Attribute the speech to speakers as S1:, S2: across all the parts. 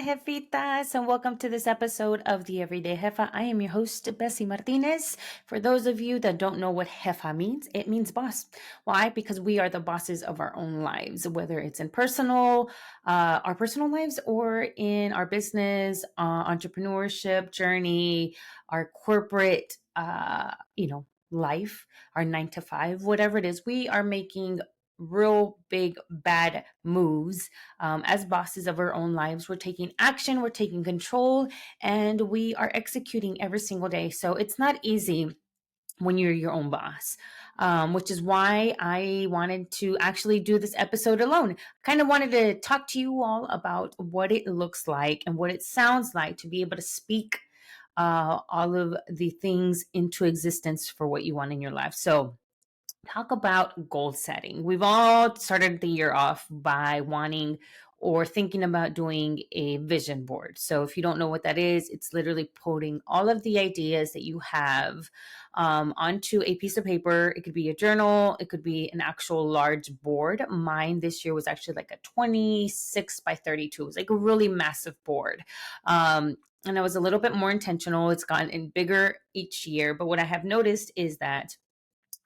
S1: Hola, Jefitas, and welcome to this episode of the Everyday Jefa. I am your host, Bessy Martinez. For those of you that don't know what Jefa means, it means boss. Why? Because we are the bosses of our own lives, whether it's in our personal lives, or in our business, entrepreneurship journey, our corporate, life, our 9 to 5, whatever it is. We are making real big bad moves as bosses of our own lives. We're taking action, we're taking control, and we are executing every single day. So it's not easy when you're your own boss, which is why I wanted to actually do this episode alone. Kind of wanted to talk to you all about what it looks like and what it sounds like to be able to speak all of the things into existence for what you want in your life. So talk about goal setting. We've all started the year off by wanting or thinking about doing a vision board. So, if you don't know what that is, it's literally putting all of the ideas that you have onto a piece of paper. It could be a journal, it could be an actual large board. Mine this year was actually like a 26 by 32. It was like a really massive board. And I was a little bit more intentional. It's gotten bigger each year. But what I have noticed is that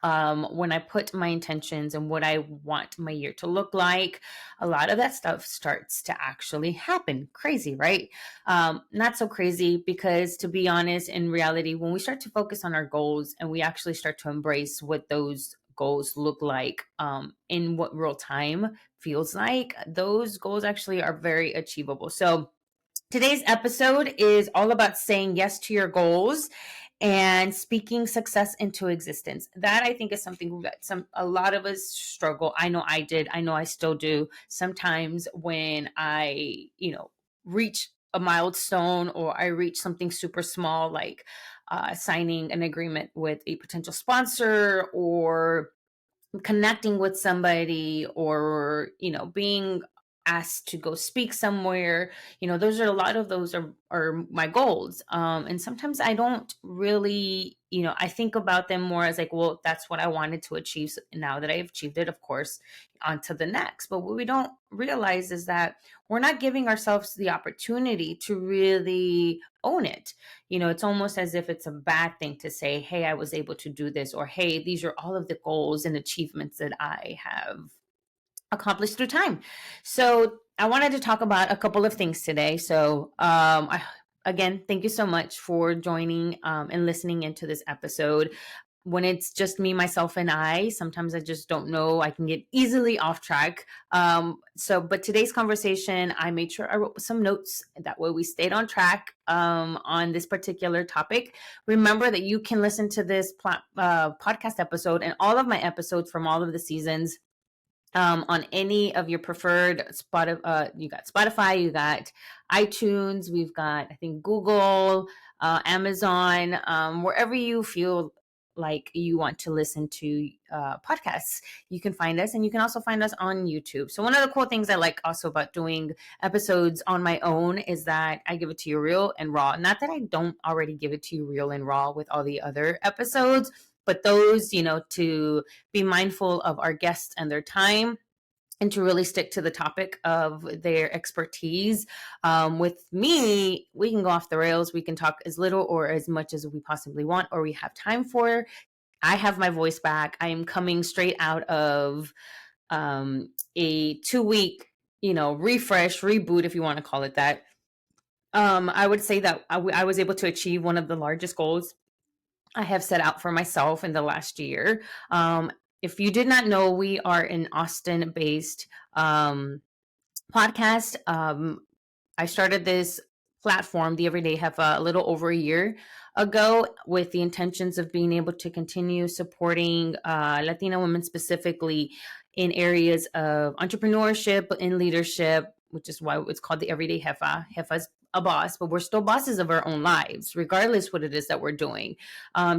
S1: when I put my intentions and what I want my year to look like, a lot of that stuff starts to actually happen. Crazy, right? Not so crazy because, to be honest, in reality, when we start to focus on our goals and we actually start to embrace what those goals look like in what real time feels like, those goals actually are very achievable. So, today's episode is all about saying yes to your goals and speaking success into existence. That, I think, is something that a lot of us struggle. I know I did. I know I still do. Sometimes when I, reach a milestone or I reach something super small, like signing an agreement with a potential sponsor, or connecting with somebody, or being asked to go speak somewhere, those are a lot of those are my goals. And sometimes I don't really, I think about them more as like, well, that's what I wanted to achieve. So now that I've achieved it, of course, on to the next. But what we don't realize is that we're not giving ourselves the opportunity to really own it. It's almost as if it's a bad thing to say, hey, I was able to do this, or hey, these are all of the goals and achievements that I have accomplished through time. So I wanted to talk about a couple of things today. So again, thank you so much for joining and listening into this episode. When it's just me, myself, and I, sometimes I just don't know. I can get easily off track. But today's conversation, I made sure I wrote some notes. That way we stayed on track on this particular topic. Remember that you can listen to this podcast episode and all of my episodes from all of the seasons on any of your preferred you got Spotify, you got iTunes, we've got, I think, Google, Amazon, wherever you feel like you want to listen to podcasts, you can find us. And you can also find us on YouTube. So one of the cool things I like also about doing episodes on my own is that I give it to you real and raw. Not that I don't already give it to you real and raw with all the other episodes, but those, to be mindful of our guests and their time, and to really stick to the topic of their expertise. With me, we can go off the rails. We can talk as little or as much as we possibly want or we have time for. I have my voice back. I am coming straight out of a 2-week, refresh, reboot, if you want to call it that. I would say that I was able to achieve one of the largest goals I have set out for myself in the last year. If you did not know, we are an Austin based podcast. I started this platform, the Everyday Jefa, a little over a year ago with the intentions of being able to continue supporting Latina women, specifically in areas of entrepreneurship and leadership, which is why it's called the Everyday Jefa. Jefa's a boss, but we're still bosses of our own lives, regardless what it is that we're doing.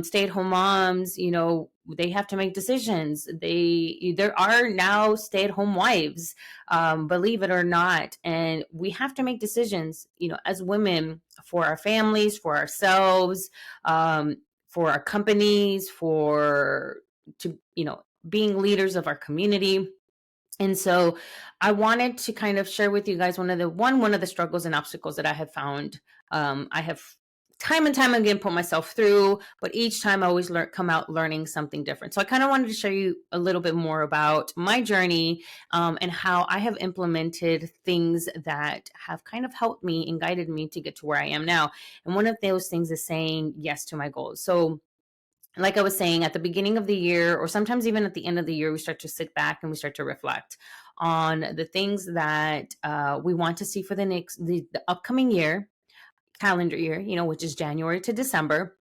S1: Stay-at-home moms, they have to make decisions. There are now stay-at-home wives, believe it or not, and we have to make decisions, as women, for our families, for ourselves, for our companies, being leaders of our community. And so I wanted to kind of share with you guys one of the struggles and obstacles that I have found. I have time and time again put myself through, but each time I always come out learning something different. So I kind of wanted to share you a little bit more about my journey, and how I have implemented things that have kind of helped me and guided me to get to where I am now. And one of those things is saying yes to my goals. So like I was saying, at the beginning of the year, or sometimes even at the end of the year, we start to sit back and we start to reflect on the things that we want to see for the upcoming year, calendar year, which is January to December,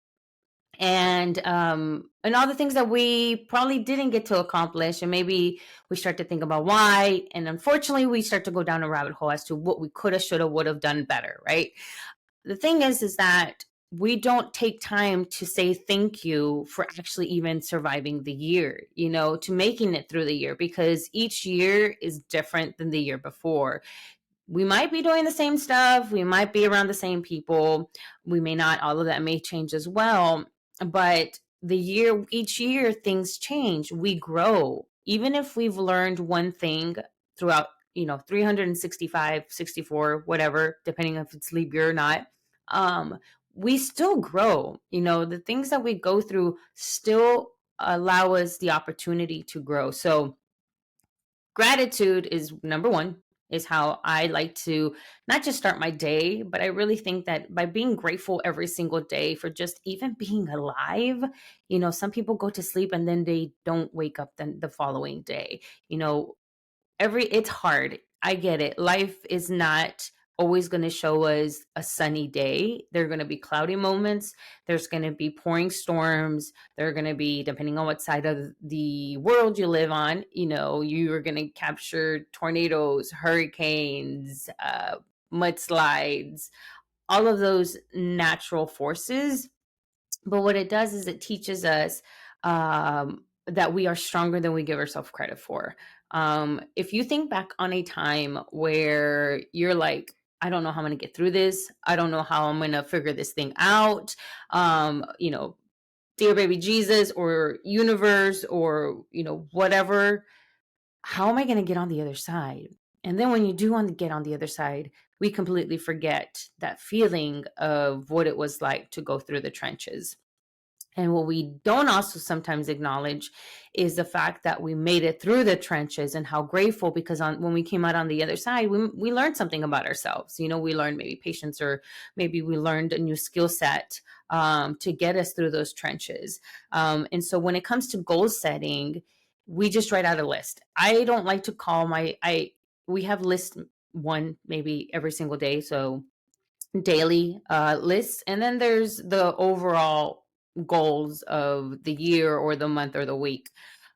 S1: and all the things that we probably didn't get to accomplish, and maybe we start to think about why, and unfortunately, we start to go down a rabbit hole as to what we coulda, shoulda, would have done better, right? The thing is that we don't take time to say thank you for actually even surviving the year, to making it through the year, because each year is different than the year before. We might be doing the same stuff, we might be around the same people, we may not, all of that may change as well, but each year things change, we grow. Even if we've learned one thing throughout, 365, 64, whatever, depending if it's leap year or not, um we still grow. The things that we go through still allow us the opportunity to grow. So gratitude is number one, is how I like to not just start my day, but I really think that by being grateful every single day for just even being alive. Some people go to sleep and then they don't wake up the following day. you know it's hard. I get it. Life is not always going to show us a sunny day. There are going to be cloudy moments. There's going to be pouring storms. There are going to be, depending on what side of the world you live on, you are going to capture tornadoes, hurricanes, mudslides, all of those natural forces. But what it does is it teaches us, that we are stronger than we give ourselves credit for. If you think back on a time where you're like, I don't know how I'm going to get through this. I don't know how I'm going to figure this thing out. Dear baby Jesus or universe or, whatever, how am I going to get on the other side? And then when you do want to get on the other side, we completely forget that feeling of what it was like to go through the trenches. And what we don't also sometimes acknowledge is the fact that we made it through the trenches, and how grateful, because when we came out on the other side, we learned something about ourselves. We learned maybe patience, or maybe we learned a new skill set, to get us through those trenches. And so when it comes to goal setting, we just write out a list. I don't like to call we have list one maybe every single day. So daily lists, and then there's the overall goals of the year or the month or the week.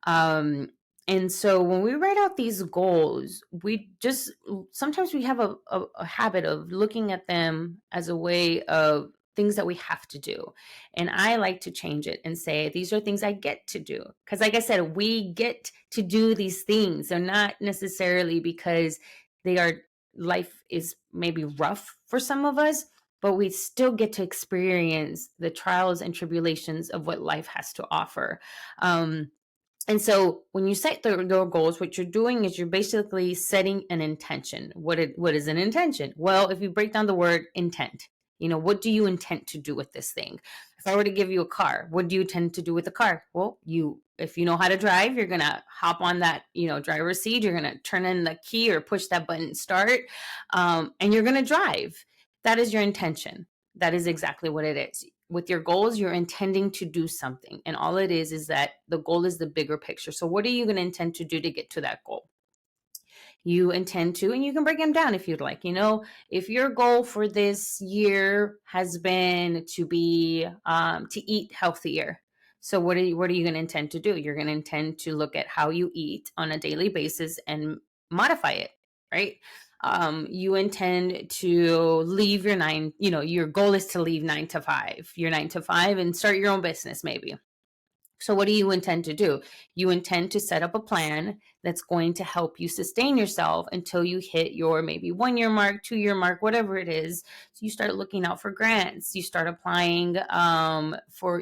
S1: um and so when we write out these goals, we just sometimes we have a habit of looking at them as a way of things that we have to do. And I like to change it and say these are things I get to do, because like I said, we get to do these things. They're not necessarily because they are, life is maybe rough for some of us, but we still get to experience the trials and tribulations of what life has to offer. Um, and so when you set the goals, what you're doing is you're basically setting an intention. What is an intention? Well, if you break down the word intent, what do you intend to do with this thing? If I were to give you a car, what do you intend to do with the car? Well, if you know how to drive, you're gonna hop on that, driver's seat. You're gonna turn in the key or push that button, start, and you're gonna drive. That is your intention. That is exactly what it is. With your goals, you're intending to do something. And all it is that the goal is the bigger picture. So, what are you going to intend to do to get to that goal? You intend to, and you can break them down if you'd like. If your goal for this year has been to be, to eat healthier. So, what are you going to intend to do? You're going to intend to look at how you eat on a daily basis and modify it, right? You intend to leave your goal is to leave 9 to 5, your 9 to 5, and start your own business maybe. So what do you intend to do? You intend to set up a plan that's going to help you sustain yourself until you hit your maybe 1 year mark, 2 year mark, whatever it is. So you start looking out for grants. You start applying, for,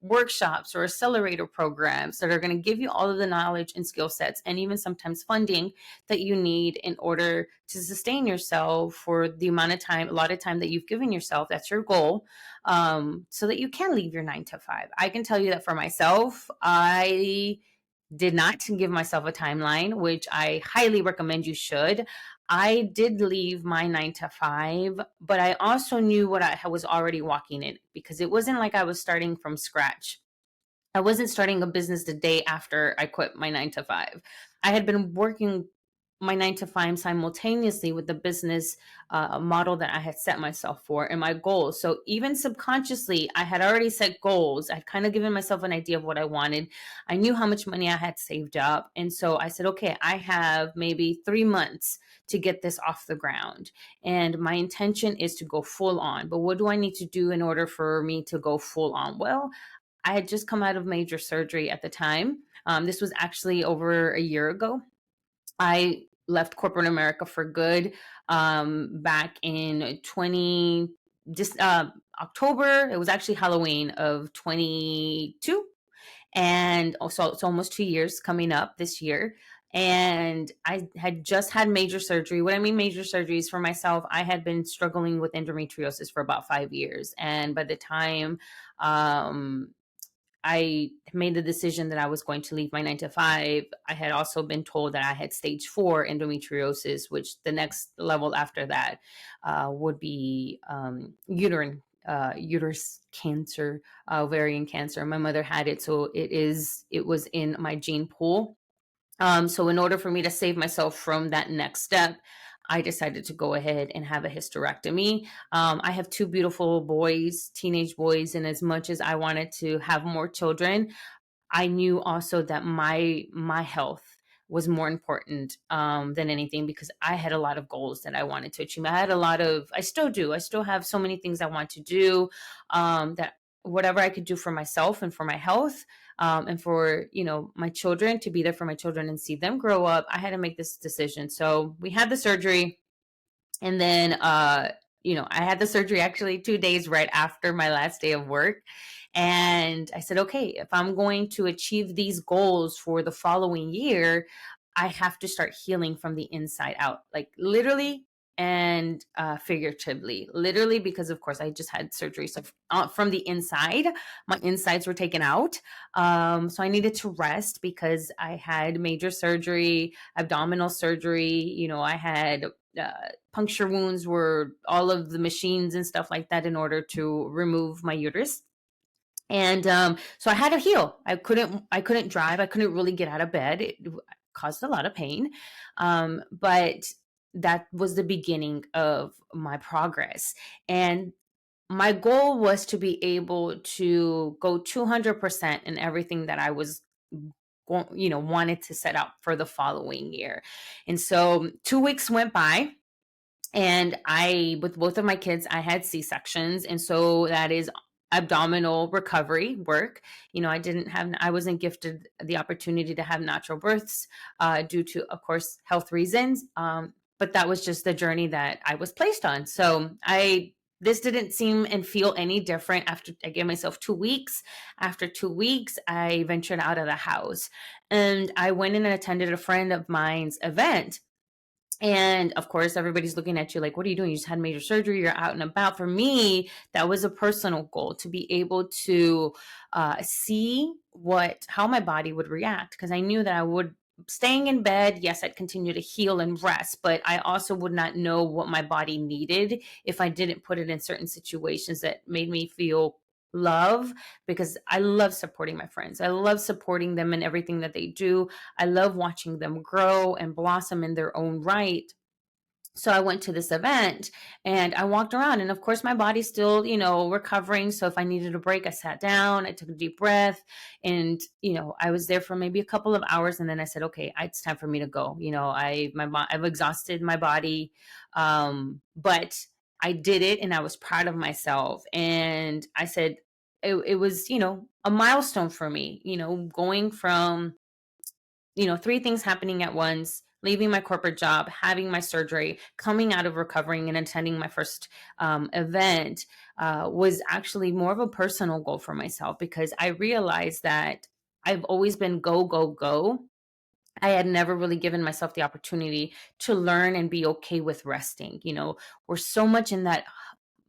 S1: workshops or accelerator programs that are going to give you all of the knowledge and skill sets, and even sometimes funding that you need in order to sustain yourself for the amount of time, a lot of time that you've given yourself. That's your goal, so that you can leave your 9 to 5. I can tell you that for myself, I did not give myself a timeline, which I highly recommend you should. I did leave my 9 to 5, but I also knew what I was already walking in, because it wasn't like I was starting from scratch. I wasn't starting a business the day after I quit my 9 to 5. I had been working my 9 to 5 simultaneously with the business model that I had set myself for and my goals. So even subconsciously, I had already set goals. I'd kind of given myself an idea of what I wanted. I knew how much money I had saved up. And so I said, okay, I have maybe 3 months to get this off the ground. And my intention is to go full on. But what do I need to do in order for me to go full on? Well, I had just come out of major surgery at the time. This was actually over a year ago. I left corporate America for good back in 20 just October. It was actually Halloween of 22, and also it's almost 2 years coming up this year. And I had just had major surgery. What I mean major surgeries for myself, I had been struggling with endometriosis for about 5 years, and by the time um, I made the decision that I was going to leave my 9 to 5, I had also been told that I had stage 4 endometriosis, which the next level after that would be uterus cancer, ovarian cancer. My mother had it, so it was in my gene pool. So in order for me to save myself from that next step, I decided to go ahead and have a hysterectomy. I have two beautiful boys, teenage boys, and as much as I wanted to have more children, I knew also that my health was more important than anything, because I had a lot of goals that I wanted to achieve. I still do. I still have so many things I want to do, that whatever I could do for myself and for my health, and for my children, to be there for my children and see them grow up. I had to make this decision. So we had the surgery, and then I had the surgery actually 2 days right after my last day of work. And I said, okay, if I'm going to achieve these goals for the following year, I have to start healing from the inside out, like literally and figuratively. Literally, because of course I just had surgery. So from the inside, my insides were taken out. So I needed to rest because I had major surgery, abdominal surgery. I had puncture wounds, were all of the machines and stuff like that in order to remove my uterus. And so I had to heal. I couldn't drive. I couldn't really get out of bed. It caused a lot of pain. But that was the beginning of my progress. And my goal was to be able to go 200% in everything that I was wanted to set out for the following year. And so 2 weeks went by, and with both of my kids, I had C-sections. And so that is abdominal recovery work. I wasn't gifted the opportunity to have natural births due to, of course, health reasons. But that was just the journey that I was placed on. So this didn't seem and feel any different after I gave myself 2 weeks. After 2 weeks, I ventured out of the house, and I went in and attended a friend of mine's event. And of course, everybody's looking at you like, what are you doing? You just had major surgery. You're out and about. For me, that was a personal goal, to be able to see how my body would react. Because I knew that staying in bed, yes, I'd continue to heal and rest, but I also would not know what my body needed if I didn't put it in certain situations that made me feel love, because I love supporting my friends. I love supporting them in everything that they do. I love watching them grow and blossom in their own right. So I went to this event and I walked around, and of course my body's still, recovering. So if I needed a break, I sat down, I took a deep breath, and, I was there for maybe a couple of hours. And then I said, okay, it's time for me to go. I've exhausted my body. But I did it, and I was proud of myself. And I said, it was, a milestone for me, going from, three things happening at once, leaving my corporate job, having my surgery, coming out of recovering and attending my first event was actually more of a personal goal for myself, because I realized that I've always been go, go, go. I had never really given myself the opportunity to learn and be okay with resting. We're so much in that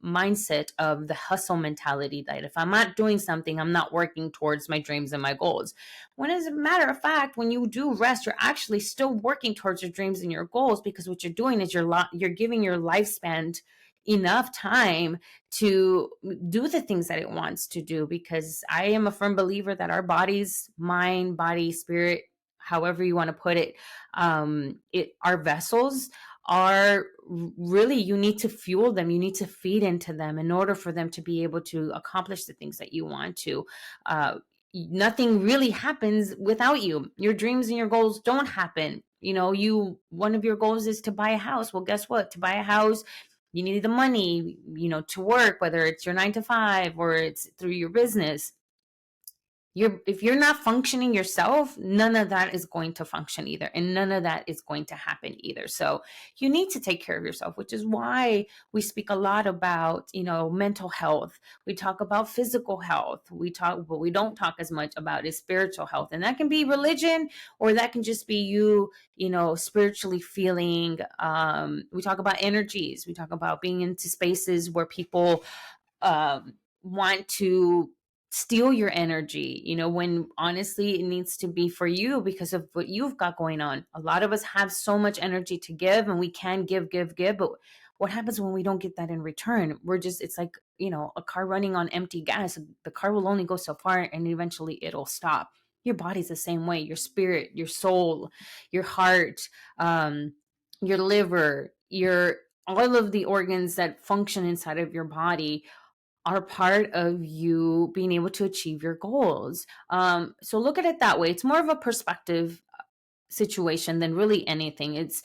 S1: mindset of the hustle mentality that if I'm not doing something, I'm not working towards my dreams and my goals. When, as a matter of fact, when you do rest, you're actually still working towards your dreams and your goals, because what you're doing is you're giving your lifespan enough time to do the things that it wants to do. Because I am a firm believer that our bodies, mind, body, spirit, however you want to put it, our vessels are really, you need to fuel them, you need to feed into them in order for them to be able to accomplish the things that you want to. Nothing really happens without you. Your dreams and your goals don't happen. One of your goals is to buy a house. Well, guess what? To buy a house, you need the money, to work, whether it's your 9 to 5 or it's through your business. If you're not functioning yourself, none of that is going to function either, and none of that is going to happen either. So you need to take care of yourself, which is why we speak a lot about mental health. We talk about physical health. What we don't talk as much about is spiritual health, and that can be religion, or that can just be spiritually feeling. We talk about energies. We talk about being into spaces where people want to steal your energy, when honestly it needs to be for you because of what you've got going on. A lot of us have so much energy to give, and we can give, give, give, but what happens when we don't get that in return? It's like, a car running on empty gas. The car will only go so far, and eventually it'll stop. Your body's the same way. Your spirit, your soul, your heart, your liver, your all of the organs that function inside of your body are part of you being able to achieve your goals. So look at it that way. It's more of a perspective situation than really anything. It's,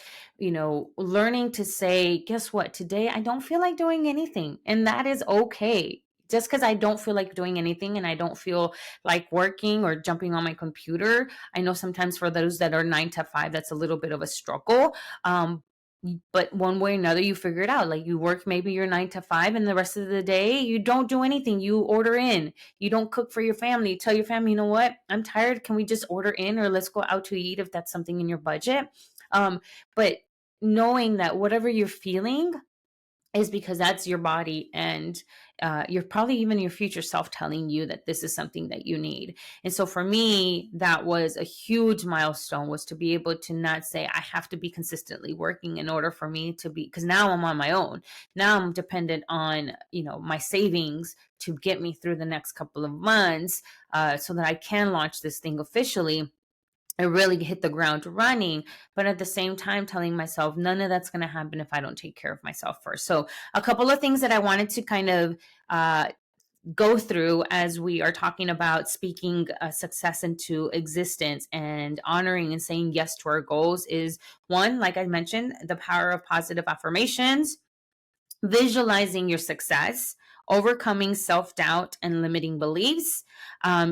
S1: learning to say, guess what? Today I don't feel like doing anything. And that is okay. Just because I don't feel like doing anything and I don't feel like working or jumping on my computer. I know sometimes for those that are 9 to 5, that's a little bit of a struggle. But one way or another, you figure it out. Like, you work maybe your 9 to 5, and the rest of the day you don't do anything. You order in. You don't cook for your family. You tell your family, you know what? I'm tired. Can we just order in, or let's go out to eat if that's something in your budget? But knowing that whatever you're feeling is because that's your body, and you're probably even your future self telling you that this is something that you need. And so for me, that was a huge milestone, was to be able to not say I have to be consistently working in order for me to be, because now I'm on my own. Now I'm dependent on my savings to get me through the next couple of months, so that I can launch this thing officially and really hit the ground running. But at the same time, telling myself none of that's going to happen if I don't take care of myself first. So a couple of things that I wanted to kind of go through as we are talking about speaking success into existence and honoring and saying yes to our goals is, one, like I mentioned, the power of positive affirmations, visualizing your success, overcoming self doubt and limiting beliefs,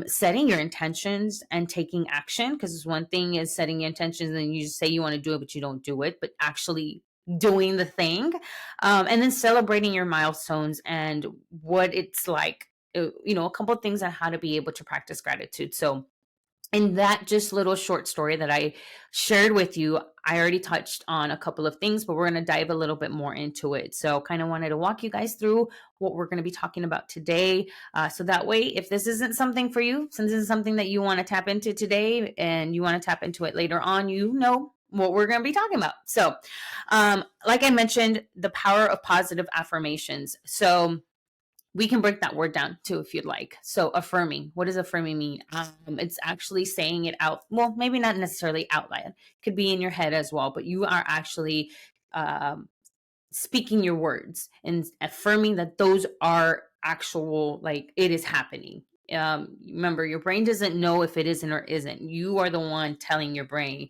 S1: setting your intentions and taking action. Because one thing is setting your intentions and you just say you want to do it, but you don't do it, but actually doing the thing. And then celebrating your milestones and what it's like, a couple of things on how to be able to practice gratitude. So, in that just little short story that I shared with you, I already touched on a couple of things, but we're going to dive a little bit more into it. So kind of wanted to walk you guys through what we're going to be talking about today. So that way, if this isn't something for you, since this is something that you want to tap into today and you want to tap into it later on, you know what we're going to be talking about. So like I mentioned, the power of positive affirmations. So we can break that word down too if you'd like. So affirming, what does affirming mean? It's actually saying it out. Well, maybe not necessarily out loud. Could be in your head as well, but you are actually um, speaking your words and affirming that those are actual, like it is happening. Remember, your brain doesn't know if it isn't or isn't. You are the one telling your brain,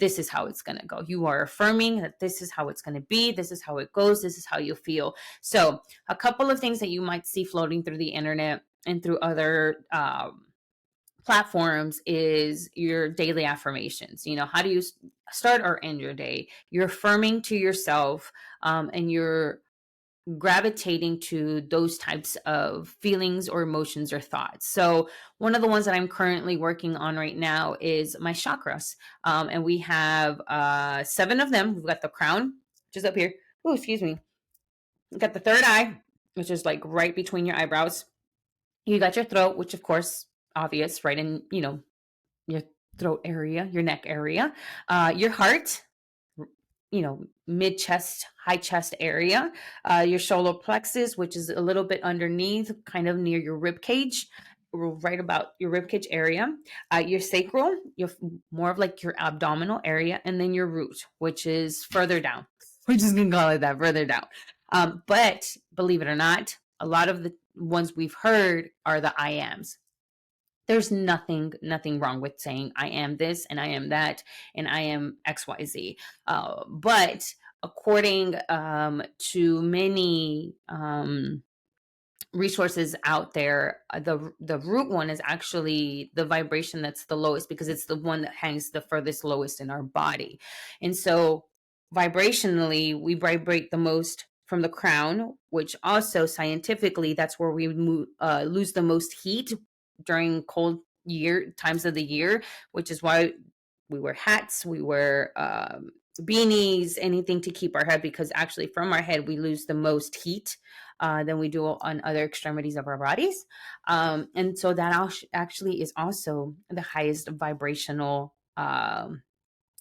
S1: this is how it's going to go. You are affirming that this is how it's going to be. This is how it goes. This is how you feel. So a couple of things that you might see floating through the internet and through other platforms is your daily affirmations. How do you start or end your day? You're affirming to yourself, and you're gravitating to those types of feelings or emotions or thoughts. So, one of the ones that I'm currently working on right now is my chakras. And we have 7 of them. We've got the crown, which is up here. Oh, excuse me. We've got the third eye, which is like right between your eyebrows. You got your throat, which, of course, obvious, right in, your throat area, your neck area, your heart, mid chest, high chest area, your solar plexus, which is a little bit underneath, kind of near your rib cage, right about your rib cage area, your sacral, your more of like your abdominal area, and then your root, which is further down. We're just gonna call it that, further down. But believe it or not, a lot of the ones we've heard are the I ams. There's nothing wrong with saying I am this and I am that and I am XYZ. But according to many resources out there, the root one is actually the vibration that's the lowest, because it's the one that hangs the furthest lowest in our body. And so vibrationally, we vibrate the most from the crown, which also scientifically, that's where we lose the most heat during cold year times of the year, which is why we wear hats, we wear beanies, anything to keep our head, because actually from our head we lose the most heat than we do on other extremities of our bodies. And so that actually is also the highest vibrational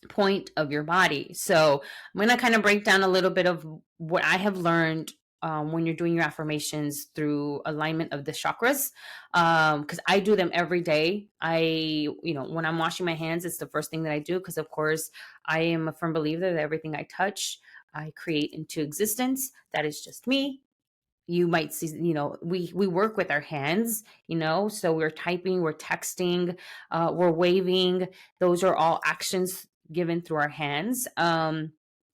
S1: point of your body. So I'm going to kind of break down a little bit of what I have learned when you're doing your affirmations through alignment of the chakras, because I do them every day. When I'm washing my hands, it's the first thing that I do, because of course I am a firm believer that everything I touch, I create into existence. That is just me. You might see, we work with our hands, so we're typing, we're texting, we're waving. Those are all actions given through our hands.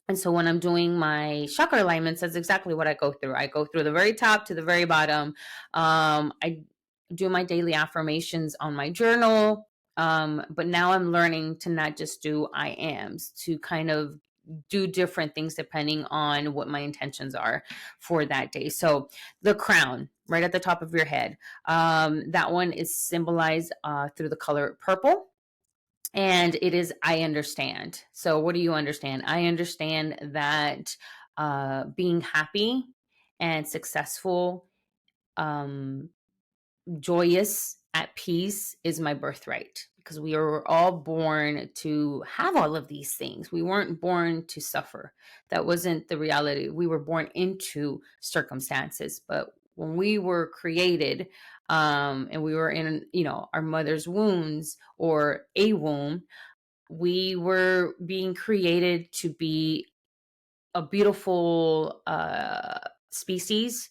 S1: And so when I'm doing my chakra alignments, that's exactly what I go through. I go through the very top to the very bottom. I do my daily affirmations on my journal. But now I'm learning to not just do I ams, to kind of do different things depending on what my intentions are for that day. So the crown, right at the top of your head, that one is symbolized through the color purple. And it is, I understand. So what do you understand? I understand that being happy and successful, um, joyous, at peace is my birthright, because we are all born to have all of these things. We weren't born to suffer. That wasn't the reality. We were born into circumstances, but when we were created, and we were in, our mother's wombs or a womb, we were being created to be a beautiful species,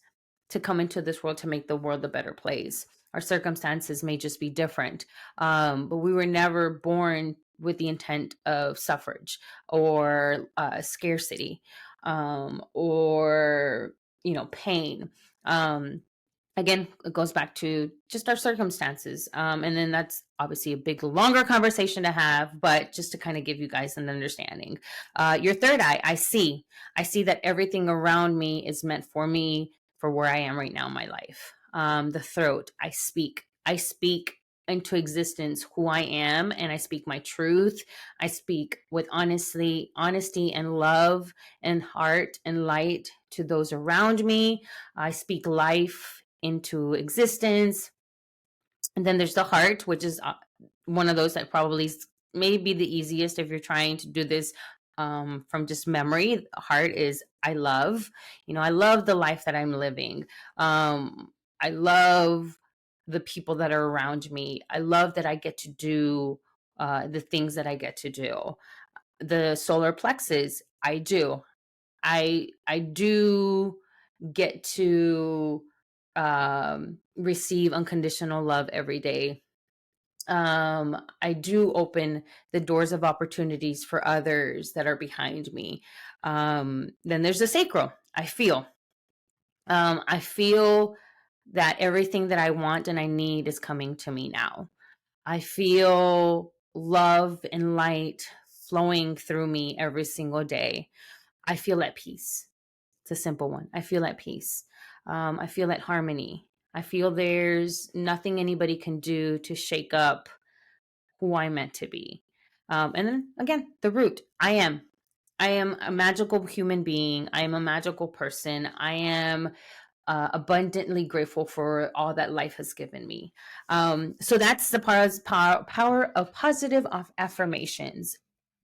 S1: to come into this world to make the world a better place. Our circumstances may just be different, but we were never born with the intent of suffrage or scarcity, or pain. Again, it goes back to just our circumstances. And then that's obviously a big, longer conversation to have, but just to kind of give you guys an understanding. Your third eye, I see. I see that everything around me is meant for me, for where I am right now in my life. The throat, I speak. I speak into existence who I am, and I speak my truth. I speak with honesty and love and heart and light to those around me. I speak life into existence. And then there's the heart, which is one of those that probably may be the easiest if you're trying to do this from just memory. Heart is I love. I love the life that I'm living. I love the people that are around me. I love that I get to do the things that I get to do. The solar plexus, I do. I do get to receive unconditional love every day. I do open the doors of opportunities for others that are behind me. Then there's the sacral. I feel that everything that I want and I need is coming to me now. I feel love and light flowing through me every single day. I feel at peace. It's a simple one. I feel at peace. I feel at harmony. I feel there's nothing anybody can do to shake up who I'm meant to be. And then again, the root. I am. I am a magical human being. I am a magical person. I am abundantly grateful for all that life has given me. So that's the power of positive affirmations.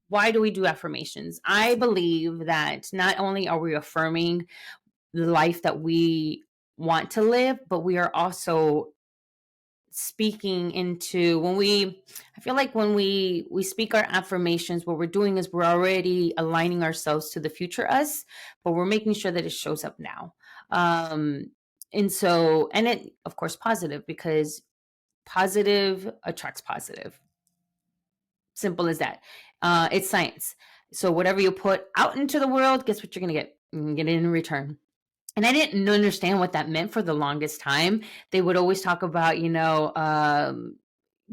S1: Why do we do affirmations? I believe that not only are we affirming the life that we want to live, but we are also speaking into when we I feel like when we speak our affirmations, what we're doing is we're already aligning ourselves to the future us, but we're making sure that it shows up now. um and so, and it of course positive, because positive attracts positive. Simple as that. It's science. So whatever you put out into the world, guess what you're gonna get? You can get it in return. And I didn't understand what that meant for the longest time. They would always talk about,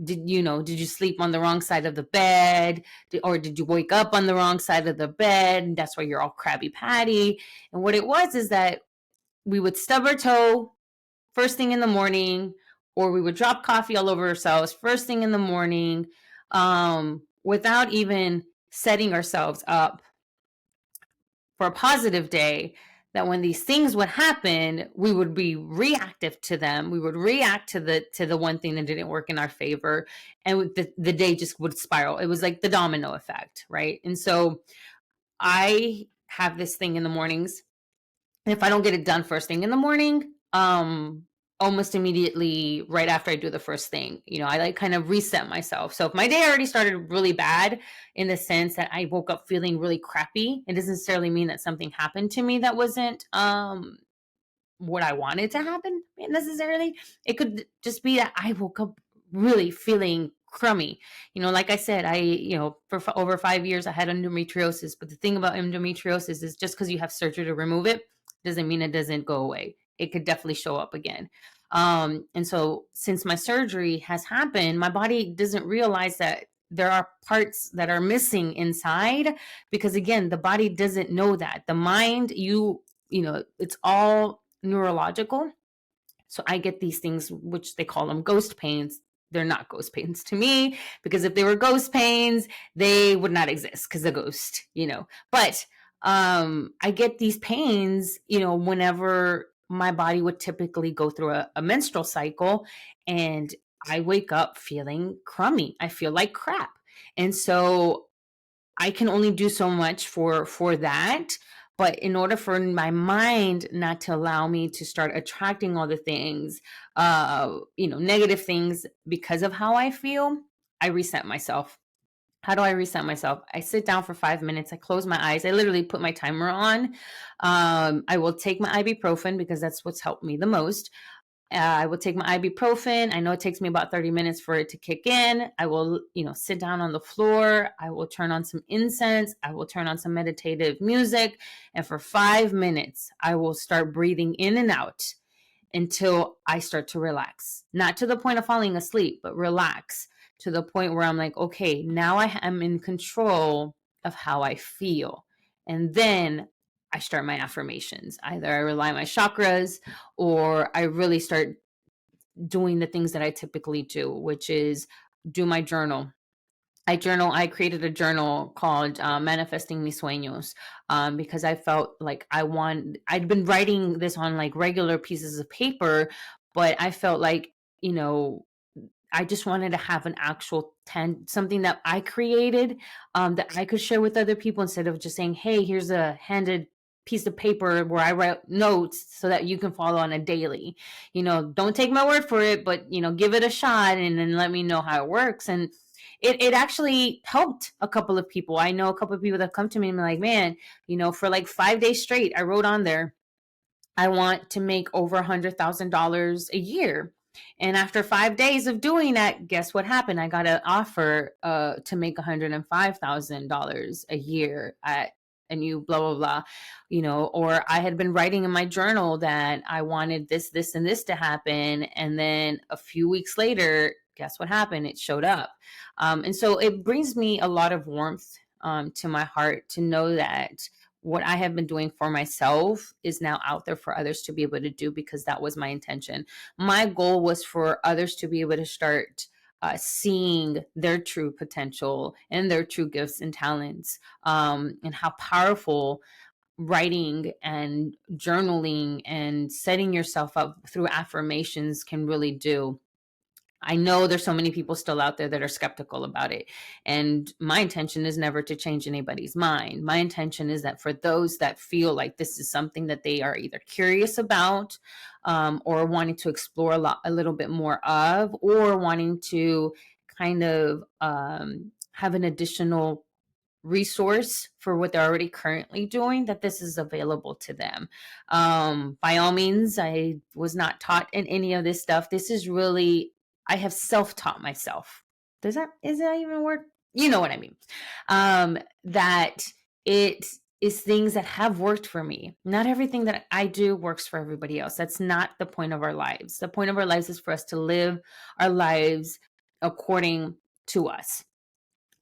S1: did you sleep on the wrong side of the bed, or did you wake up on the wrong side of the bed? And that's why you're all crabby patty. And what it was is that we would stub our toe first thing in the morning, or we would drop coffee all over ourselves first thing in the morning, without even setting ourselves up for a positive day. That when these things would happen, we would be reactive to them. We would react to the one thing that didn't work in our favor, and the day just would spiral. It was like the domino effect, right? And so I have this thing in the mornings. If I don't get it done first thing in the morning, almost immediately right after I do the first thing, I like kind of reset myself. So if my day already started really bad, in the sense that I woke up feeling really crappy, it doesn't necessarily mean that something happened to me that wasn't what I wanted to happen necessarily. It could just be that I woke up really feeling crummy. Like I said, for over 5 years, I had endometriosis. But the thing about endometriosis is just because you have surgery to remove it doesn't mean it doesn't go away. It could definitely show up again. And so since my surgery has happened, my body doesn't realize that there are parts that are missing inside, because again, the body doesn't know that. The mind, it's all neurological. So I get these things, which they call them ghost pains. They're not ghost pains to me, because if they were ghost pains, they would not exist because a ghost. But I get these pains, whenever my body would typically go through a menstrual cycle, and I wake up feeling crummy. I feel like crap. And so I can only do so much for that. But in order for my mind not to allow me to start attracting all the things, negative things because of how I feel, I reset myself. How do I reset myself? I sit down for 5 minutes. I close my eyes. I literally put my timer on. I will take my ibuprofen because that's what's helped me the most. I will take my ibuprofen. I know it takes me about 30 minutes for it to kick in. I will, sit down on the floor. I will turn on some incense. I will turn on some meditative music. And for 5 minutes, I will start breathing in and out until I start to relax. Not to the point of falling asleep, but relax to the point where I'm like, okay, now I am in control of how I feel. And then I start my affirmations. Either I rely on my chakras, or I really start doing the things that I typically do, which is do my journal. I created a journal called Manifesting Mis Sueños, because I felt like I'd been writing this on like regular pieces of paper, but I felt like, I just wanted to have an actual something that I created, that I could share with other people, instead of just saying, "Hey, here's a handed piece of paper where I write notes so that you can follow on a daily." Don't take my word for it, but give it a shot and then let me know how it works. And it actually helped a couple of people. I know a couple of people that come to me and be like, "Man, for like 5 days straight, I wrote on there, I want to make over $100,000 a year." And after 5 days of doing that, guess what happened? I got an offer to make $105,000 a year at a new blah, blah, blah, or I had been writing in my journal that I wanted this, this, and this to happen. And then a few weeks later, guess what happened? It showed up. And so it brings me a lot of warmth to my heart to know that what I have been doing for myself is now out there for others to be able to do, because that was my intention. My goal was for others to be able to start seeing their true potential and their true gifts and talents, and how powerful writing and journaling and setting yourself up through affirmations can really do. I know there's so many people still out there that are skeptical about it. And my intention is never to change anybody's mind. My intention is that for those that feel like this is something that they are either curious about, or wanting to explore a little bit more of, or wanting to kind of have an additional resource for what they're already currently doing, that this is available to them. By all means, I was not taught in any of this stuff. This is really, I have self-taught myself. Is that even a word? You know what I mean. That it is things that have worked for me. Not everything that I do works for everybody else. That's not the point of our lives. The point of our lives is for us to live our lives according to us.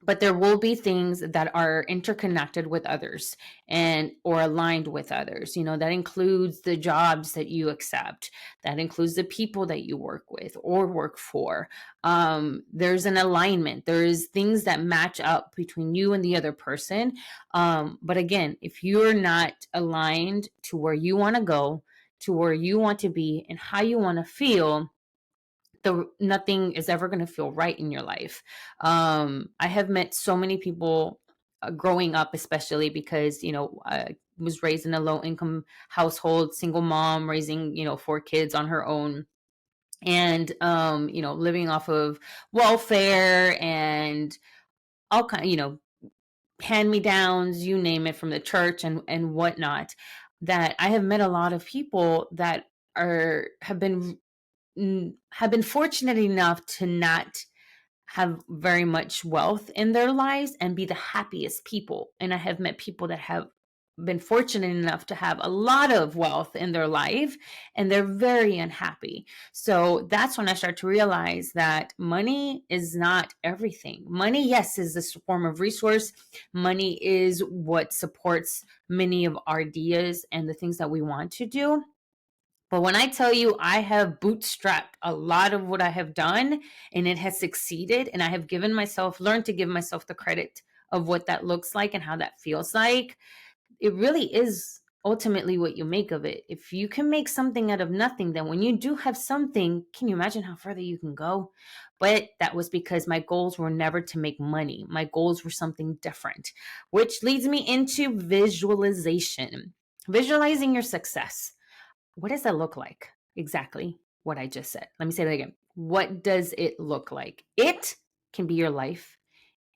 S1: But there will be things that are interconnected with others and or aligned with others. That includes the jobs that you accept, that includes the people that you work with or work for. There's an alignment. There's things that match up between you and the other person. But again, if you're not aligned to where you want to go, to where you want to be and how you want to feel, nothing is ever going to feel right in your life. I have met so many people growing up, especially because I was raised in a low income household, single mom raising 4 kids on her own, and living off of welfare and all kind, hand me downs, you name it, from the church and whatnot. That I have met a lot of people that are have been fortunate enough to not have very much wealth in their lives and be the happiest people. And I have met people that have been fortunate enough to have a lot of wealth in their life and they're very unhappy. So that's when I start to realize that money is not everything. Money, yes, is this form of resource. Money is what supports many of our ideas and the things that we want to do. But when I tell you I have bootstrapped a lot of what I have done and it has succeeded, and I have learned to give myself the credit of what that looks like and how that feels like, it really is ultimately what you make of it. If you can make something out of nothing, then when you do have something, can you imagine how further you can go? But that was because my goals were never to make money. My goals were something different, which leads me into visualization. Visualizing your success. What does that look like? Exactly what I just said. Let me say that again. What does it look like? It can be your life.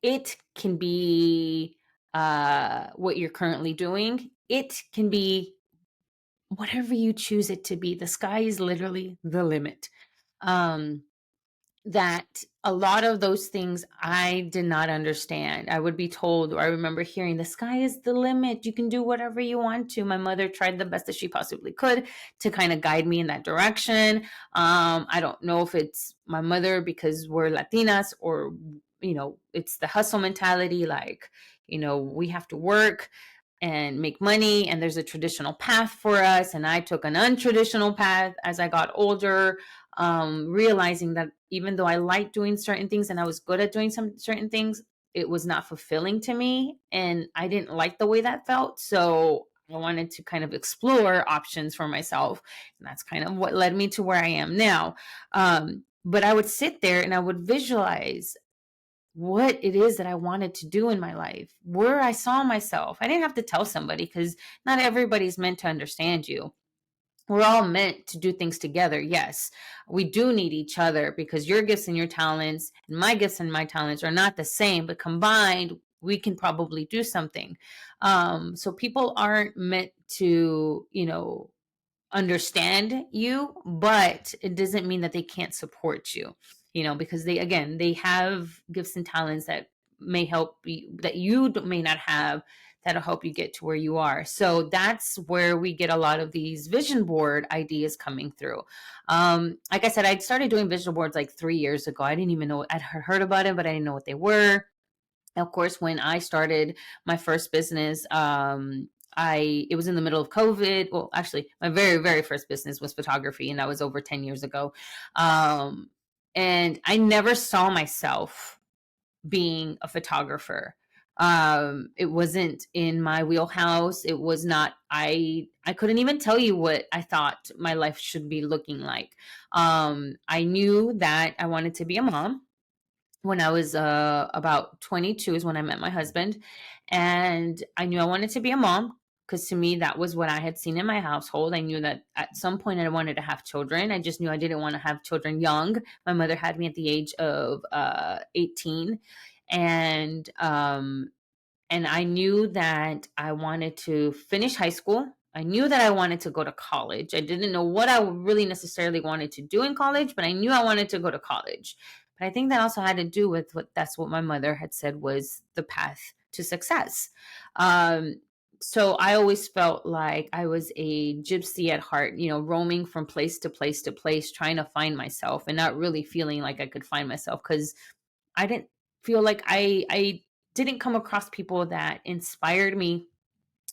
S1: It can be what you're currently doing. It can be whatever you choose it to be. The sky is literally the limit. Um, that a lot of those things I did not understand. I would be told, or I remember hearing, the sky is the limit. You can do whatever you want to. My mother tried the best that she possibly could to kind of guide me in that direction. I don't know if it's my mother because we're Latinas, or, it's the hustle mentality. Like, we have to work and make money, and there's a traditional path for us, and I took an untraditional path as I got older, realizing that even though I liked doing certain things and I was good at doing some certain things, it was not fulfilling to me and I didn't like the way that felt. So I wanted to kind of explore options for myself, and that's kind of what led me to where I am now. But I would sit there and I would visualize what it is that I wanted to do in my life, where I saw myself. I didn't have to tell somebody because not everybody's meant to understand you. We're all meant to do things together. Yes, we do need each other because your gifts and your talents and my gifts and my talents are not the same, but combined, we can probably do something. So people aren't meant to, understand you, but it doesn't mean that they can't support you, because they have gifts and talents that may help you, that you may not have, that'll help you get to where you are. So that's where we get a lot of these vision board ideas coming through. Like I said, I started doing vision boards like 3 years ago. I didn't even know, I'd heard about it, but I didn't know what they were. Of course, when I started my first business, I it was in the middle of COVID. Well, actually, my very very first business was photography, and that was over 10 years ago. Um, and I never saw myself being a photographer. It wasn't in my wheelhouse. It was not. I couldn't even tell you what I thought my life should be looking like. I knew that I wanted to be a mom when I was about 22 is when I met my husband. And I knew I wanted to be a mom because to me, that was what I had seen in my household. I knew that at some point I wanted to have children. I just knew I didn't want to have children young. My mother had me at the age of 18. And and I knew that I wanted to finish high school. I knew that I wanted to go to college. I didn't know what I really necessarily wanted to do in college, but I knew I wanted to go to college. But I think that also had to do with what my mother had said was the path to success. Um, so I always felt like I was a gypsy at heart, roaming from place to place to place, trying to find myself and not really feeling like I could find myself because I didn't feel like I didn't come across people that inspired me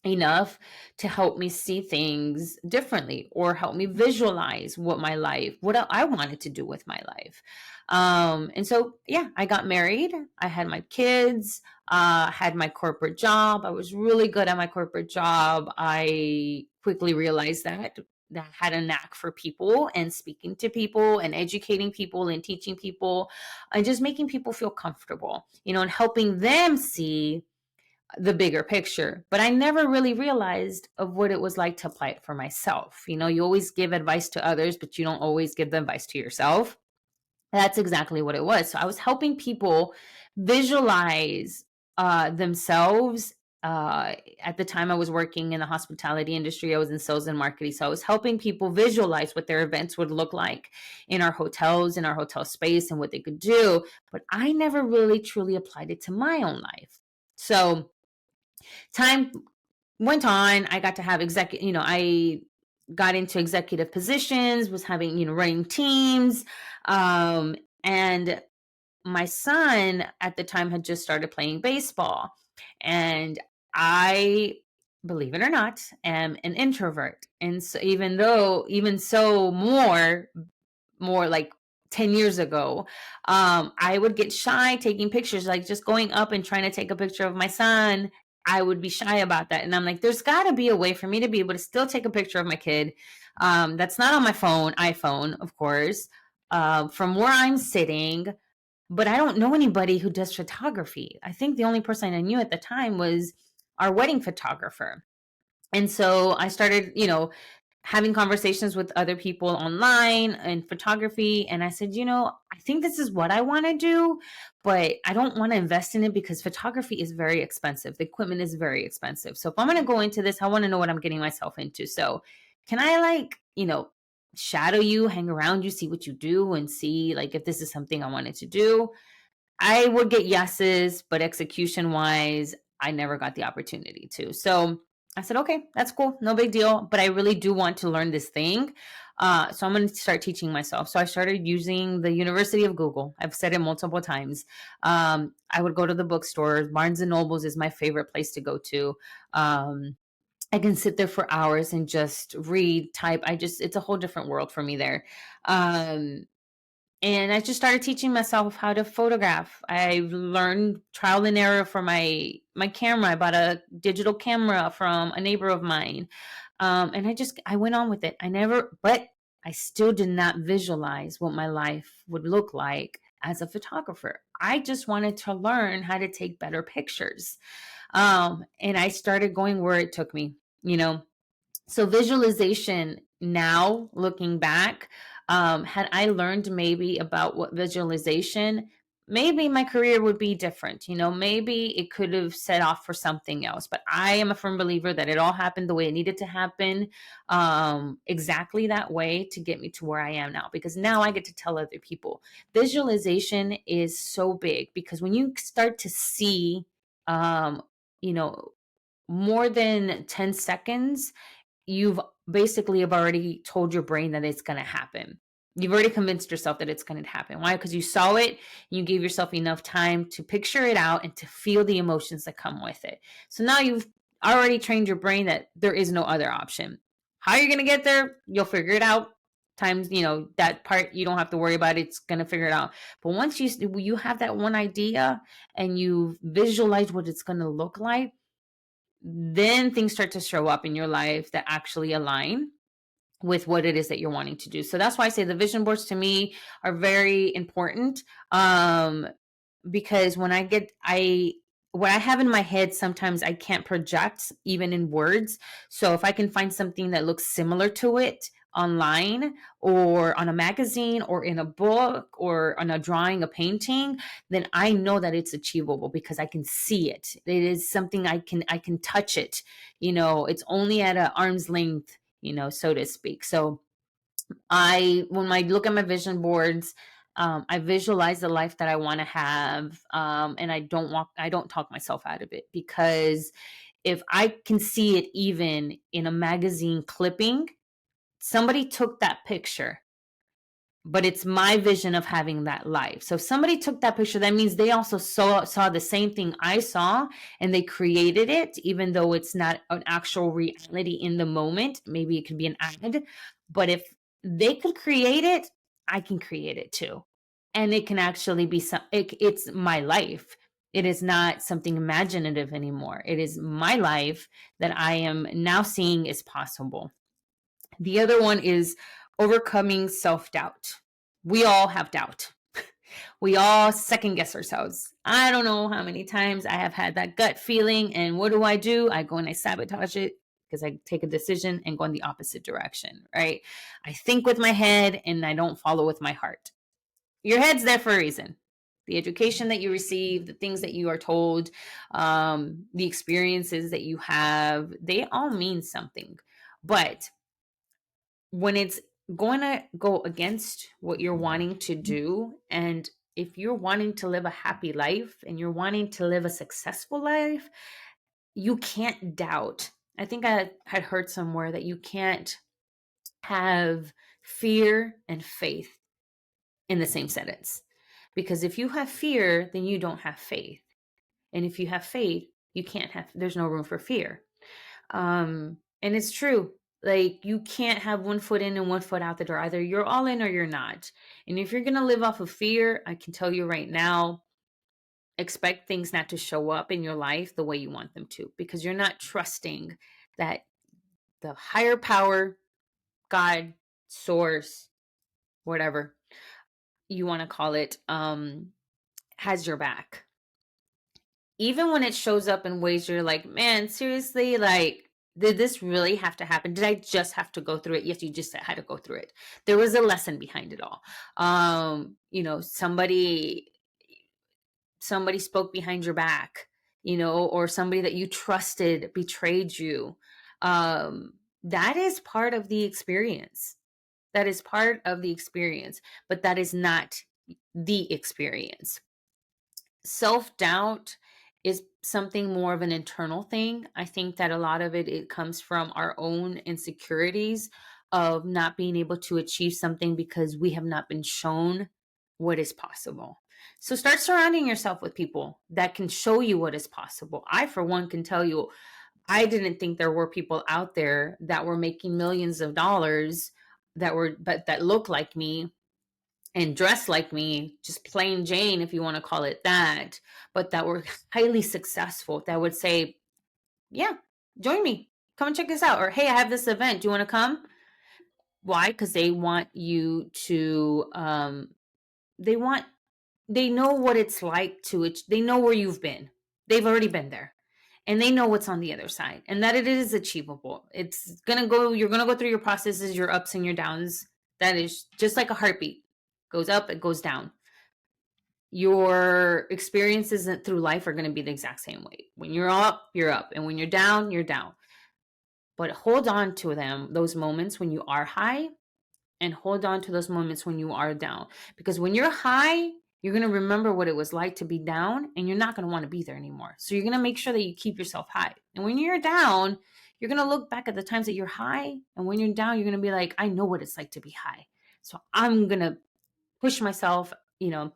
S1: enough to help me see things differently or help me visualize what I wanted to do with my life. And so, yeah, I got married. I had my kids, had my corporate job. I was really good at my corporate job. I quickly realized that I had a knack for people and speaking to people and educating people and teaching people and just making people feel comfortable, and helping them see the bigger picture. But I never really realized of what it was like to apply it for myself. You always give advice to others, but you don't always give the advice to yourself. That's exactly what it was. So I was helping people visualize themselves. At the time, I was working in the hospitality industry. I was in sales and marketing. So I was helping people visualize what their events would look like in our hotels, in our hotel space, and what they could do. But I never really truly applied it to my own life. So time went on. I got to have I got into executive positions, was having, running teams. And my son at the time had just started playing baseball. And I, believe it or not, am an introvert. And so even so more like 10 years ago, I would get shy taking pictures, like just going up and trying to take a picture of my son. I would be shy about that. And I'm like, there's got to be a way for me to be able to still take a picture of my kid. That's not on my iPhone, of course, from where I'm sitting. But I don't know anybody who does photography. I think the only person I knew at the time was our wedding photographer. And so I started, having conversations with other people online and photography. And I said, I think this is what I want to do, but I don't want to invest in it because photography is very expensive. The equipment is very expensive. So if I'm going to go into this, I want to know what I'm getting myself into. So can I shadow you, hang around you, see what you do and see like if this is something I wanted to do? I would get yeses, but execution wise, I never got the opportunity to. So I said, okay, that's cool. No big deal. But I really do want to learn this thing. So I'm going to start teaching myself. So I started using the University of Google. I've said it multiple times. I would go to the bookstores. Barnes and Nobles is my favorite place to go to. I can sit there for hours and just read, type. It's a whole different world for me there. Um, and I just started teaching myself how to photograph. I learned trial and error for my camera. I bought a digital camera from a neighbor of mine. And I went on with it. But I still did not visualize what my life would look like as a photographer. I just wanted to learn how to take better pictures. And I started going where it took me, you know, so visualization now, looking back, had I learned maybe about what visualization, maybe my career would be different. Maybe it could have set off for something else. But I am a firm believer that it all happened the way it needed to happen, exactly that way to get me to where I am now. Because now I get to tell other people. Visualization is so big because when you start to see, um, you know, more than 10 seconds, you've basically have already told your brain that it's going to happen. You've already convinced yourself that it's going to happen. Why? Because you saw it, you gave yourself enough time to picture it out and to feel the emotions that come with it. So now you've already trained your brain that there is no other option. How you're going to get there, you'll figure it out. Times, that part you don't have to worry about. It's going to figure it out. But once you have that one idea and you visualize what it's going to look like, then things start to show up in your life that actually align with what it is that you're wanting to do. So that's why I say the vision boards to me are very important. Because what I have in my head, sometimes I can't project even in words. So if I can find something that looks similar to it online or on a magazine or in a book or on a drawing, a painting, then I know that it's achievable because I can see it. It is something I can touch it. It's only at an arm's length, so to speak. So when I look at my vision boards, I visualize the life that I want to have, and I don't talk myself out of it, because if I can see it even in a magazine clipping, somebody took that picture, but it's my vision of having that life. So if somebody took that picture, that means they also saw the same thing I saw, and they created it, even though it's not an actual reality in the moment. Maybe it could be an ad, but if they could create it, I can create it too. And it can actually be it's my life. It is not something imaginative anymore. It is my life that I am now seeing is possible. The other one is overcoming self doubt. We all have doubt. We all second guess ourselves. I don't know how many times I have had that gut feeling, and what do? I go and I sabotage it because I take a decision and go in the opposite direction, right? I think with my head and I don't follow with my heart. Your head's there for a reason. The education that you receive, the things that you are told, the experiences that you have, they all mean something. But when it's going to go against what you're wanting to do, and if you're wanting to live a happy life and you're wanting to live a successful life, you can't doubt. I think I had heard somewhere that you can't have fear and faith in the same sentence, because if you have fear, then you don't have faith, and if you have faith, you can't have there's no room for fear. And it's true. Like, you can't have one foot in and one foot out the door. Either you're all in or you're not. And if you're going to live off of fear, I can tell you right now, expect things not to show up in your life the way you want them to, because you're not trusting that the higher power, God, source, whatever you want to call it, has your back. Even when it shows up in ways you're like, man, seriously, like, did this really have to happen? Did I just have to go through it? Yes, you just had to go through it. There was a lesson behind it all. Somebody spoke behind your back, or somebody that you trusted betrayed you. That is part of the experience. That is part of the experience, but that is not the experience. Self-doubt is something more of an internal thing. I think that a lot of it comes from our own insecurities of not being able to achieve something because we have not been shown what is possible. So start surrounding yourself with people that can show you what is possible. I, for one, can tell you, I didn't think there were people out there that were making millions of dollars that look like me and dressed like me, just plain Jane, if you want to call it that, but that were highly successful, that would say, yeah, join me. Come and check this out. Or, hey, I have this event. Do you want to come? Why? Because they want you to, they want, they know what it's like they know where you've been. They've already been there. And they know what's on the other side, and that it is achievable. You're going to go through your processes, your ups and your downs. That is just like a heartbeat. Goes up, it goes down. Your experiences through life are going to be the exact same way. When you're up, you're up. And when you're down, you're down. But hold on to those moments when you are high, and hold on to those moments when you are down. Because when you're high, You're going to remember what it was like to be down, and you're not going to want to be there anymore. So you're going to make sure that you keep yourself high. And when you're down, you're going to look back at the times that you're high. And when you're down, you're going to be like, I know what it's like to be high. So I'm going to push myself,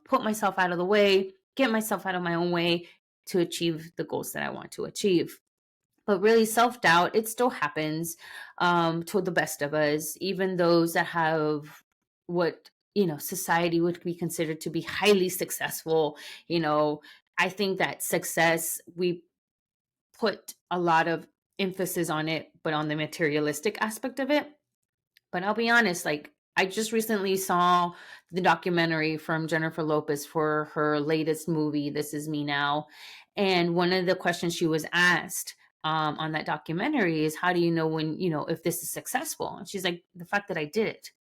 S1: put myself out of the way, get myself out of my own way to achieve the goals that I want to achieve. But really, self-doubt, it still happens to the best of us, even those that have what society would be considered to be highly successful. I think that success, we put a lot of emphasis on it, but on the materialistic aspect of it. But I'll be honest, like, I just recently saw the documentary from Jennifer Lopez for her latest movie, This Is Me Now. And one of the questions she was asked on that documentary is, how do you know when, if this is successful? And she's like, the fact that I did it.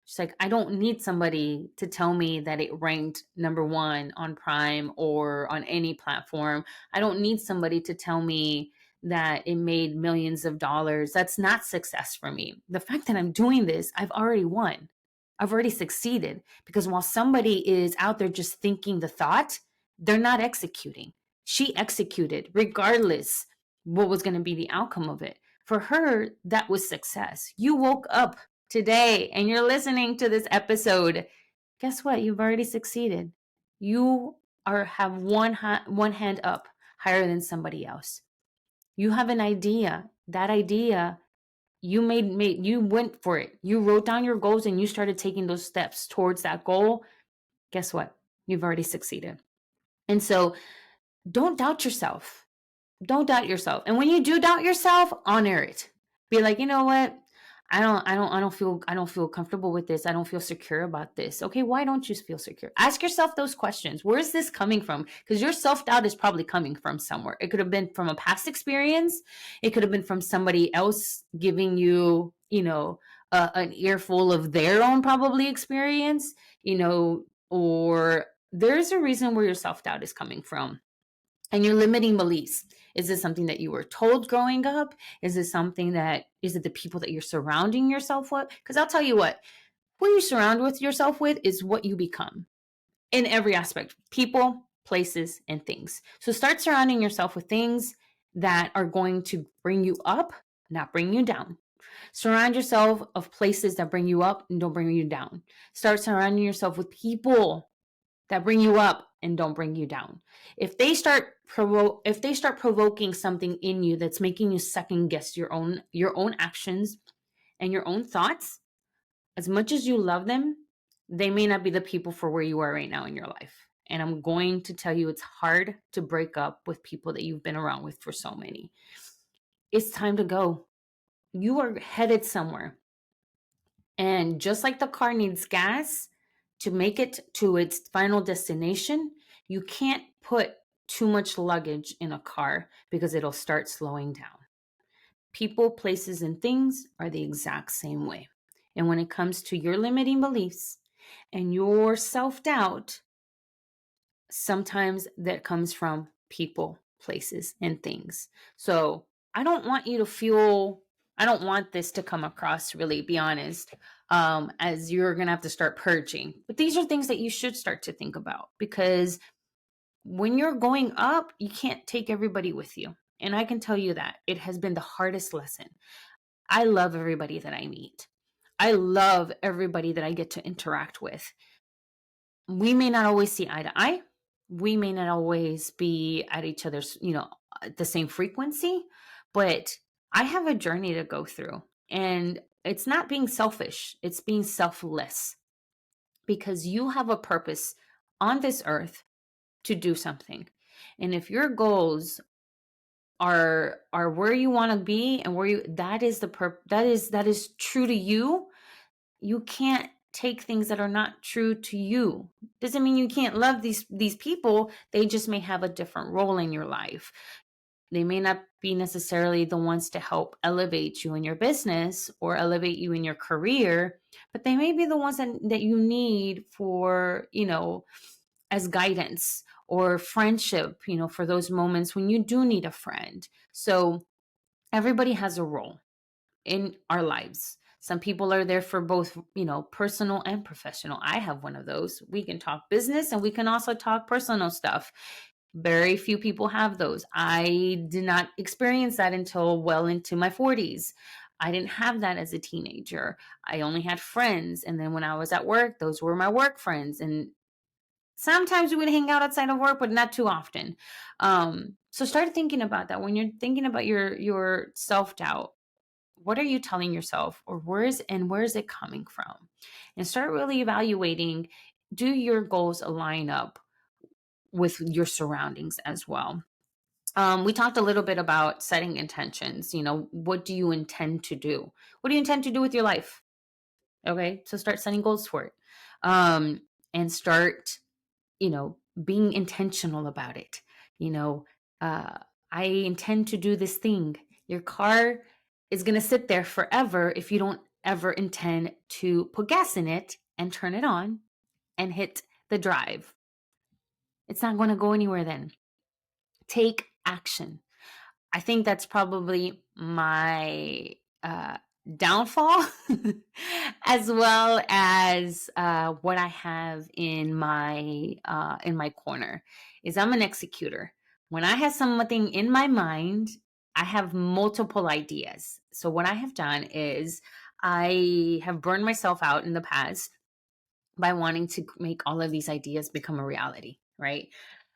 S1: She's like, I don't need somebody to tell me that it ranked number one on Prime or on any platform. I don't need somebody to tell me that it made millions of dollars. That's not success for me. The fact that I'm doing this, I've already won. I've already succeeded, because while somebody is out there just thinking the thought, they're not executing. She executed regardless what was going to be the outcome of it. For her, that was success. You woke up today and you're listening to this episode. Guess what? You've already succeeded. You have one hand up higher than somebody else. You have an idea. That idea, you went for it. You wrote down your goals and you started taking those steps towards that goal. Guess what? You've already succeeded. And so don't doubt yourself. Don't doubt yourself. And when you do doubt yourself, honor it. Be like, you know what? I don't feel comfortable with this. I don't feel secure about this. Okay, why don't you feel secure? Ask yourself those questions. Where is this coming from? Because your self-doubt is probably coming from somewhere. It could have been from a past experience. It could have been from somebody else giving you, an earful of their own probably experience, or there's a reason where your self-doubt is coming from. And your limiting beliefs. Is this something that you were told growing up? Is it the people that you're surrounding yourself with? Because I'll tell you what, who you surround with yourself with is what you become in every aspect: people, places, and things. So start surrounding yourself with things that are going to bring you up, not bring you down. Surround yourself of places that bring you up and don't bring you down. Start surrounding yourself with people that bring you up and don't bring you down. If they start provoking something in you that's making you second guess your own actions and your own thoughts, as much as you love them, they may not be the people for where you are right now in your life. And I'm going to tell you, it's hard to break up with people that you've been around with for so many. It's time to go. You are headed somewhere. And just like the car needs gas to make it to its final destination, you can't put too much luggage in a car because it'll start slowing down. People, places, and things are the exact same way. And when it comes to your limiting beliefs and your self-doubt, sometimes that comes from people, places, and things. So I don't want this to come across, really, be honest, as you're going to have to start purging. But these are things that you should start to think about, because when you're going up, you can't take everybody with you. And I can tell you that it has been the hardest lesson. I love everybody that I meet. I love everybody that I get to interact with. We may not always see eye to eye. We may not always be at each other's, the same frequency, but I have a journey to go through. And it's not being selfish, it's being selfless, because you have a purpose on this earth to do something. And if your goals are where you want to be and that is true to you, you can't take things that are not true to you. Doesn't mean you can't love these people. They just may have a different role in your life. They may not be necessarily the ones to help elevate you in your business or elevate you in your career, but they may be the ones that you need for, as guidance or friendship, for those moments when you do need a friend. So everybody has a role in our lives. Some people are there for both, personal and professional. I have one of those. We can talk business and we can also talk personal stuff. Very few people have those. I did not experience that until well into my 40s. I didn't have that as a teenager. I only had friends. And then when I was at work, those were my work friends. And sometimes we would hang out outside of work, but not too often. So start thinking about that when you're thinking about your self-doubt. What are you telling yourself, or where is it coming from? And start really evaluating, do your goals align up with your surroundings as well? We talked a little bit about setting intentions. What do you intend to do? What do you intend to do with your life? Okay, so start setting goals for it, and start, being intentional about it. You know, uh, I intend to do this thing. Your car is going to sit there forever if you don't ever intend to put gas in it and turn it on and hit the drive. It's not going to go anywhere then. Take action. I think that's probably my downfall, as well as what I have in my corner. Is I'm an executor. When I have something in my mind, I have multiple ideas. So what I have done is I have burned myself out in the past by wanting to make all of these ideas become a reality, right?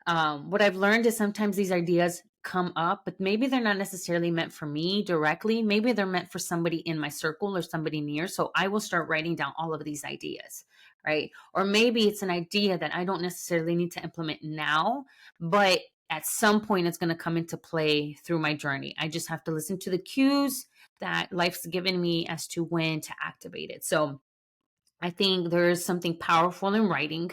S1: What I've learned is sometimes these ideas come up, but maybe they're not necessarily meant for me directly. Maybe they're meant for somebody in my circle or somebody near. So I will start writing down all of these ideas, right? Or maybe it's an idea that I don't necessarily need to implement now, but at some point it's going to come into play through my journey. I just have to listen to the cues that life's given me as to when to activate it. So I think there is something powerful in writing,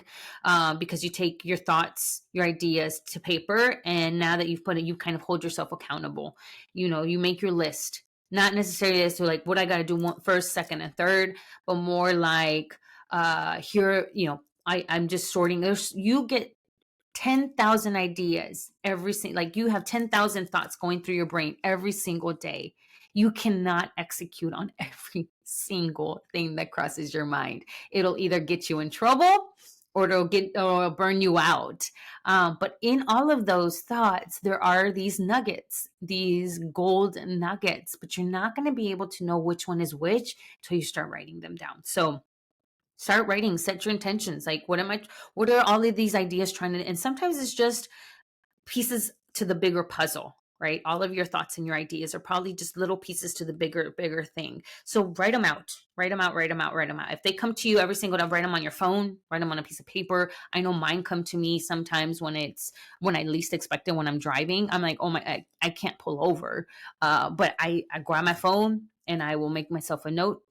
S1: because you take your thoughts, your ideas to paper, and now that you've put it, you kind of hold yourself accountable. You make your list, not necessarily as to like what I got to do first, second, and third, but more like here, I'm just sorting. You get 10,000 ideas like you have 10,000 thoughts going through your brain every single day. You cannot execute on every single thing that crosses your mind. It'll either get you in trouble or it'll burn you out. But in all of those thoughts, there are these nuggets, these gold nuggets, but you're not going to be able to know which one is which until you start writing them down. So start writing, set your intentions. Like, what are all of these ideas trying to, and sometimes it's just pieces to the bigger puzzle, right? All of your thoughts and your ideas are probably just little pieces to the bigger thing. So write them out, write them out, write them out, write them out. If they come to you every single day, write them on your phone, write them on a piece of paper. I know mine come to me sometimes when I least expect it, when I'm driving. I'm like, oh my, I can't pull over. But I grab my phone and I will make myself a note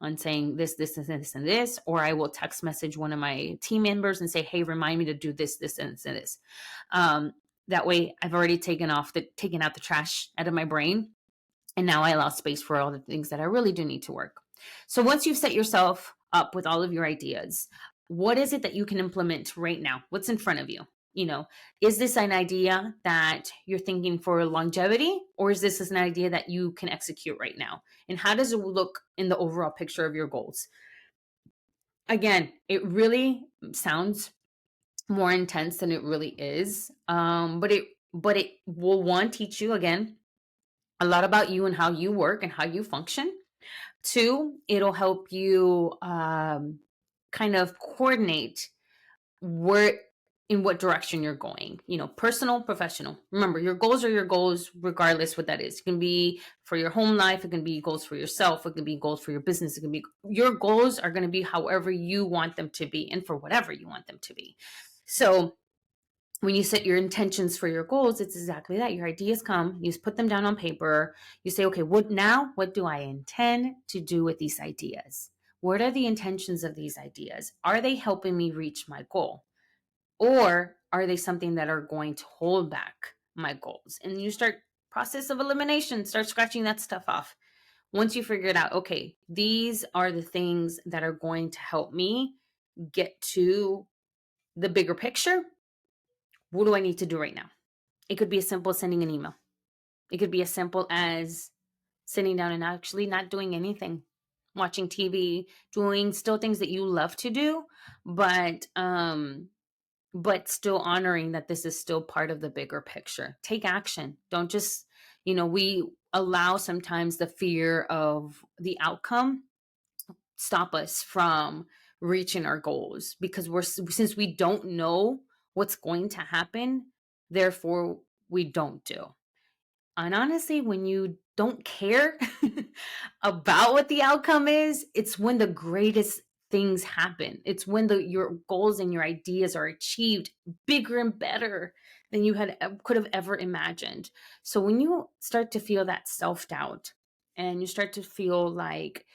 S1: on saying this, and this, and this, or I will text message one of my team members and say, hey, remind me to do this, and this. That way I've already taken out the trash out of my brain. And now I allow space for all the things that I really do need to work. So once you've set yourself up with all of your ideas, what is it that you can implement right now? What's in front of you? Is this an idea that you're thinking for longevity, or is this an idea that you can execute right now? And how does it look in the overall picture of your goals? Again, it really sounds more intense than it really is. But it will, one, teach you again a lot about you and how you work and how you function. Two, it'll help you kind of coordinate where in what direction you're going. Personal, professional. Remember, your goals are your goals regardless what that is. It can be for your home life, it can be goals for yourself, it can be goals for your business, it can be, your goals are going to be however you want them to be and for whatever you want them to be. So when you set your intentions for your goals, it's exactly that. Your ideas come, you just put them down on paper. You say, okay, what do I intend to do with these ideas? What are the intentions of these ideas? Are they helping me reach my goal? Or are they something that are going to hold back my goals? And you start process of elimination, start scratching that stuff off. Once you figure it out, okay, these are the things that are going to help me get to the bigger picture. What do I need to do right now? It could be as simple as sending an email. It could be as simple as sitting down and actually not doing anything. watching TV, doing still things that you love to do, but still honoring that this is still part of the bigger picture. Take action. Don't just, we allow sometimes the fear of the outcome stop us from reaching our goals, because since we don't know what's going to happen, therefore we don't do. And honestly, when you don't care about what the outcome is, it's when the greatest things happen. It's when your goals and your ideas are achieved bigger and better than you could have ever imagined. So when you start to feel that self-doubt, and you start to feel like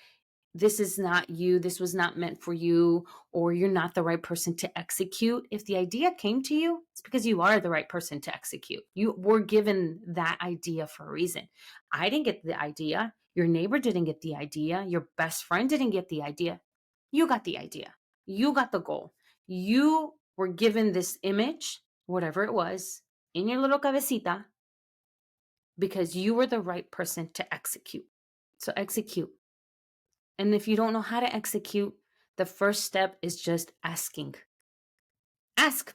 S1: this is not you, this was not meant for you, or you're not the right person to execute. If the idea came to you, it's because you are the right person to execute. You were given that idea for a reason. I didn't get the idea. Your neighbor didn't get the idea. Your best friend didn't get the idea. You got the idea. You got the goal. You were given this image, whatever it was, in your little cabecita, because you were the right person to execute. So execute. And if you don't know how to execute, the first step is just asking. Ask.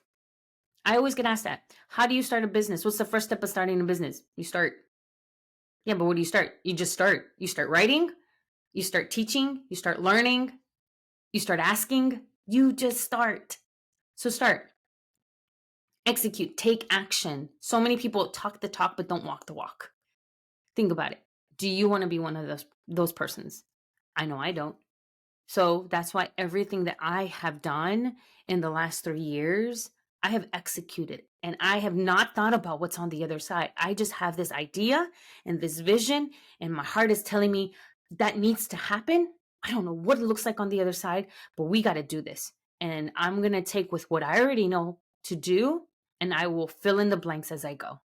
S1: I always get asked that. How do you start a business? What's the first step of starting a business? You start. Yeah, but what do you start? You just start. You start writing. You start teaching. You start learning. You start asking. You just start. So start. Execute. Take action. So many people talk the talk but don't walk the walk. Think about it. Do you want to be one of those persons? I know I don't. So that's why everything that I have done in the last 3 years, I have executed, and I have not thought about what's on the other side. I just have this idea and this vision, and my heart is telling me that needs to happen. I don't know what it looks like on the other side, but we got to do this. And I'm going to take with what I already know to do, and I will fill in the blanks as I go.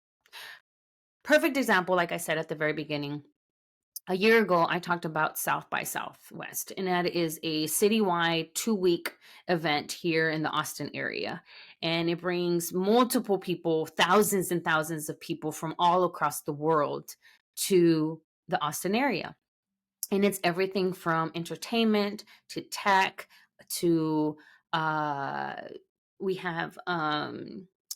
S1: Perfect example, like I said at the very beginning. A year ago, I talked about South by Southwest, and that is a citywide 2-week event here in the Austin area. And it brings multiple people, thousands and thousands of people from all across the world to the Austin area. And it's everything from entertainment to tech to we have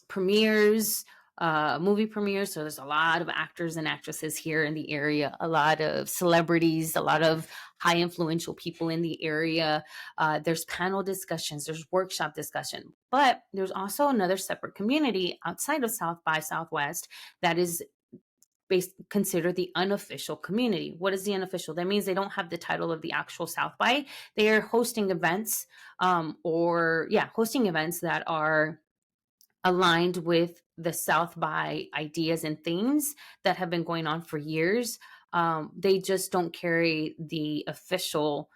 S1: premieres, movie premieres. So there's a lot of actors and actresses here in the area, a lot of celebrities, a lot of high influential people in the area. There's panel discussions, there's workshop discussion, but there's also another separate community outside of South by Southwest that is considered the unofficial community. What is the unofficial? That means they don't have the title of the actual South by. They are hosting events, hosting events that are aligned with the South by ideas and themes that have been going on for years. They just don't carry the official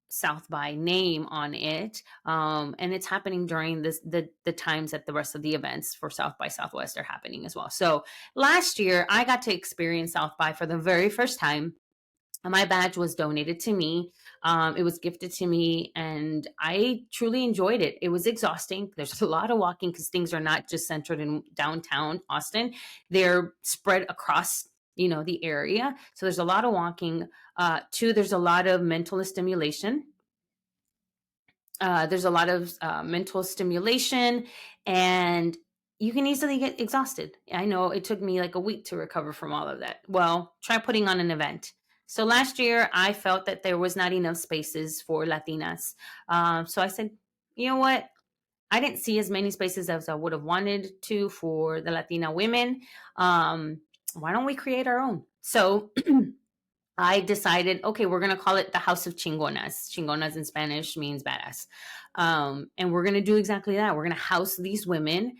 S1: South by name on it. And it's happening during the times that the rest of the events for South by Southwest are happening as well. So last year, I got to experience South by for the very first time. My badge was donated to me. It was gifted to me, and I truly enjoyed it. It was exhausting. There's a lot of walking because things are not just centered in downtown Austin. They're spread across, the area. So there's a lot of walking. Two, there's a lot of mental stimulation. And you can easily get exhausted. I know it took me like a week to recover from all of that. Well, try putting on an event. So last year, I felt that there was not enough spaces for Latinas. So I said, you know what? I didn't see as many spaces as I would have wanted to for the Latina women. Why don't we create our own? So I decided, okay, we're going to call it the House of Chingonas. Chingonas in Spanish means badass. And we're going to do exactly that. We're going to house these women,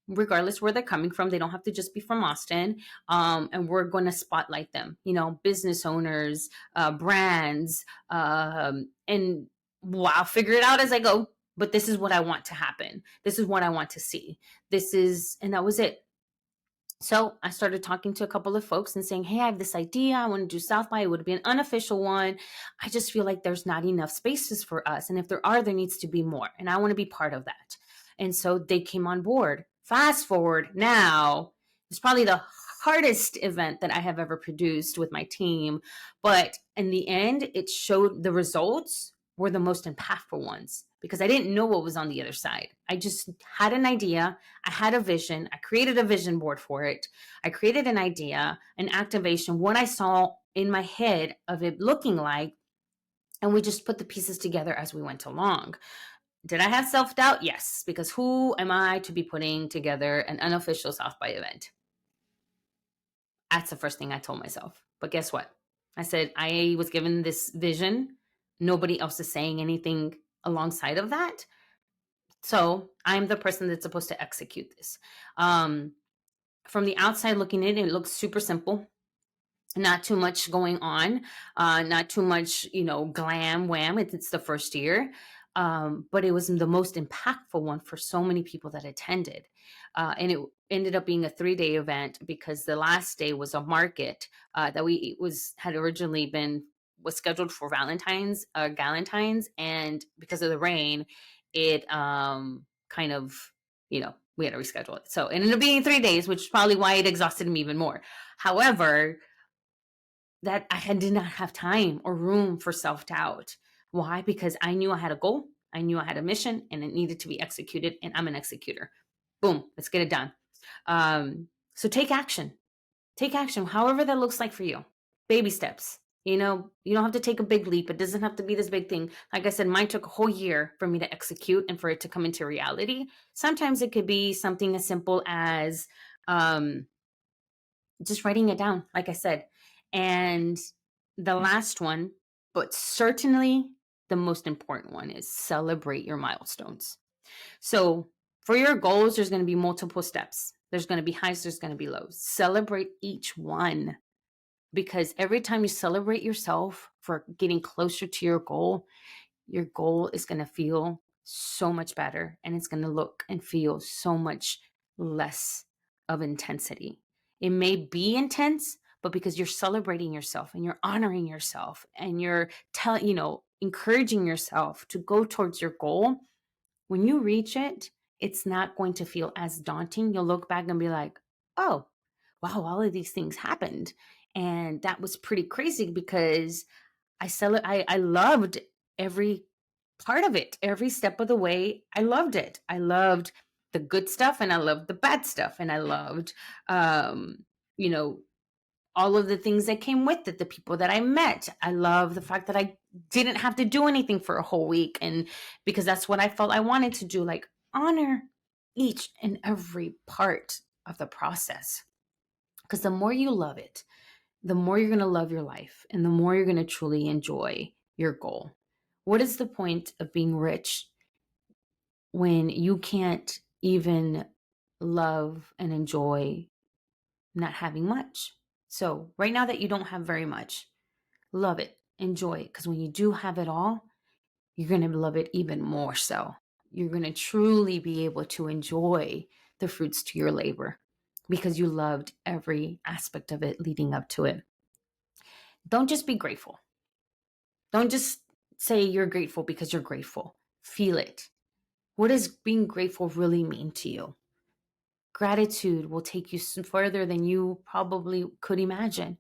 S1: regardless where they're coming from. They don't have to just be from Austin. And we're going to spotlight them, business owners, brands, and I'll figure it out as I go. But this is what I want to happen. This is what I want to see. And that was it. So I started talking to a couple of folks and saying, hey, I have this idea. I want to do South by. It would be an unofficial one. I just feel like there's not enough spaces for us. And if there are, there needs to be more. And I want to be part of that. And so they came on board. Fast forward now, It's probably the hardest event that I have ever produced with my team. But in the end, it showed the results were the most impactful ones because I didn't know what was on the other side. I just had an idea. I had a vision. I created a vision board for it. I created an idea, an activation, what I saw in my head of it looking like. And we just put the pieces together as we went along. Did I have self doubt? Yes, because who am I to be putting together an unofficial South by event? That's the first thing I told myself. But guess what? I said, I was given this vision. Nobody else is saying anything alongside of that. So I'm the person that's supposed to execute this. From the outside looking in, it looks super simple. Not too much going on, not too much, glam wham. It's the first year. But it was the most impactful one for so many people that attended. And it ended up being a 3-day event because the last day was a market that had originally was scheduled for Galentine's, and because of the rain, it kind of, we had to reschedule it. So it ended up being 3 days, which is probably why it exhausted me even more. However, that did not have time or room for self-doubt. Why? Because I knew I had a goal, I knew I had a mission, and it needed to be executed, and I'm an executor. Boom, let's get it done. So take action. Take action, however that looks like for you. Baby steps. You don't have to take a big leap. It doesn't have to be this big thing. Like I said, mine took a whole year for me to execute and for it to come into reality. Sometimes it could be something as simple as just writing it down, like I said. And the last one, but certainly the most important one, is celebrate your milestones. So for your goals, there's going to be multiple steps. There's going to be highs, there's going to be lows. Celebrate each one, because every time you celebrate yourself for getting closer to your goal is going to feel so much better, and it's going to look and feel so much less of intensity. It may be intense, but because you're celebrating yourself and you're honoring yourself and you're encouraging yourself to go towards your goal, when you reach it, it's not going to feel as daunting. You'll look back and be like, oh, wow, all of these things happened. And that was pretty crazy because I loved every part of it, every step of the way. I loved it. I loved the good stuff and I loved the bad stuff. And I loved, you know, all of the things that came with it, the people that I met. I love the fact that I didn't have to do anything for a whole week. And because that's what I felt I wanted to do, like honor each and every part of the process. Because the more you love it, the more you're going to love your life and the more you're going to truly enjoy your goal. What is the point of being rich when you can't even love and enjoy not having much? So, right now that you don't have very much, love it, enjoy it, because when you do have it all, you're going to love it even more so. You're going to truly be able to enjoy the fruits to your labor because you loved every aspect of it leading up to it. Don't just be grateful. Don't just say you're grateful because you're grateful. Feel it. What does being grateful really mean to you? Gratitude will take you further than you probably could imagine.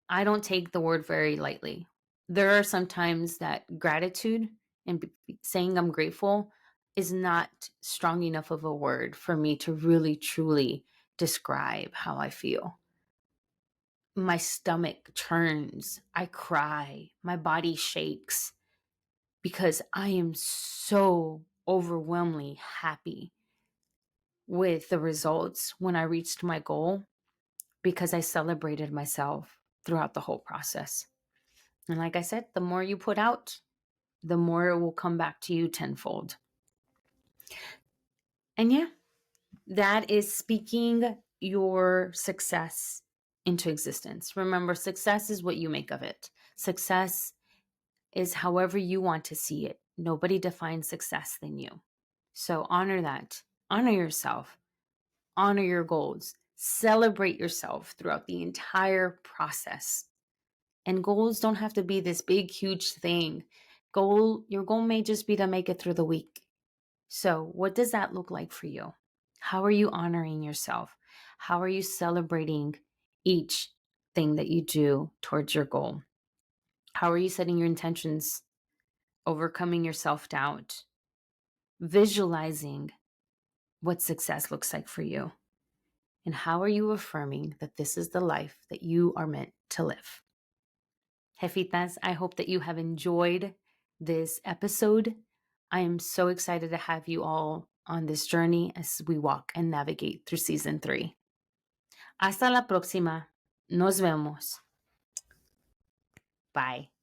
S1: I don't take the word very lightly. There are some times that gratitude and saying I'm grateful is not strong enough of a word for me to really, truly describe how I feel. My stomach turns, I cry, my body shakes because I am so overwhelmingly happy with the results when I reached my goal because I celebrated myself throughout the whole process. And like I said, the more you put out, the more it will come back to you tenfold. And yeah, that is speaking your success into existence. Remember, success is what you make of it. Success is however you want to see it. Nobody defines success than you. So honor that. Honor yourself. Honor your goals. Celebrate yourself throughout the entire process. And goals don't have to be this big, huge thing. Your goal may just be to make it through the week. So what does that look like for you? How are you honoring yourself? How are you celebrating each thing that you do towards your goal? How are you setting your intentions, overcoming your self doubt, visualizing what success looks like for you? And how are you affirming that this is the life that you are meant to live? Jefitas, I hope that you have enjoyed this episode. I am so excited to have you all on this journey as we walk and navigate through season 3. Hasta la próxima. Nos vemos. Bye.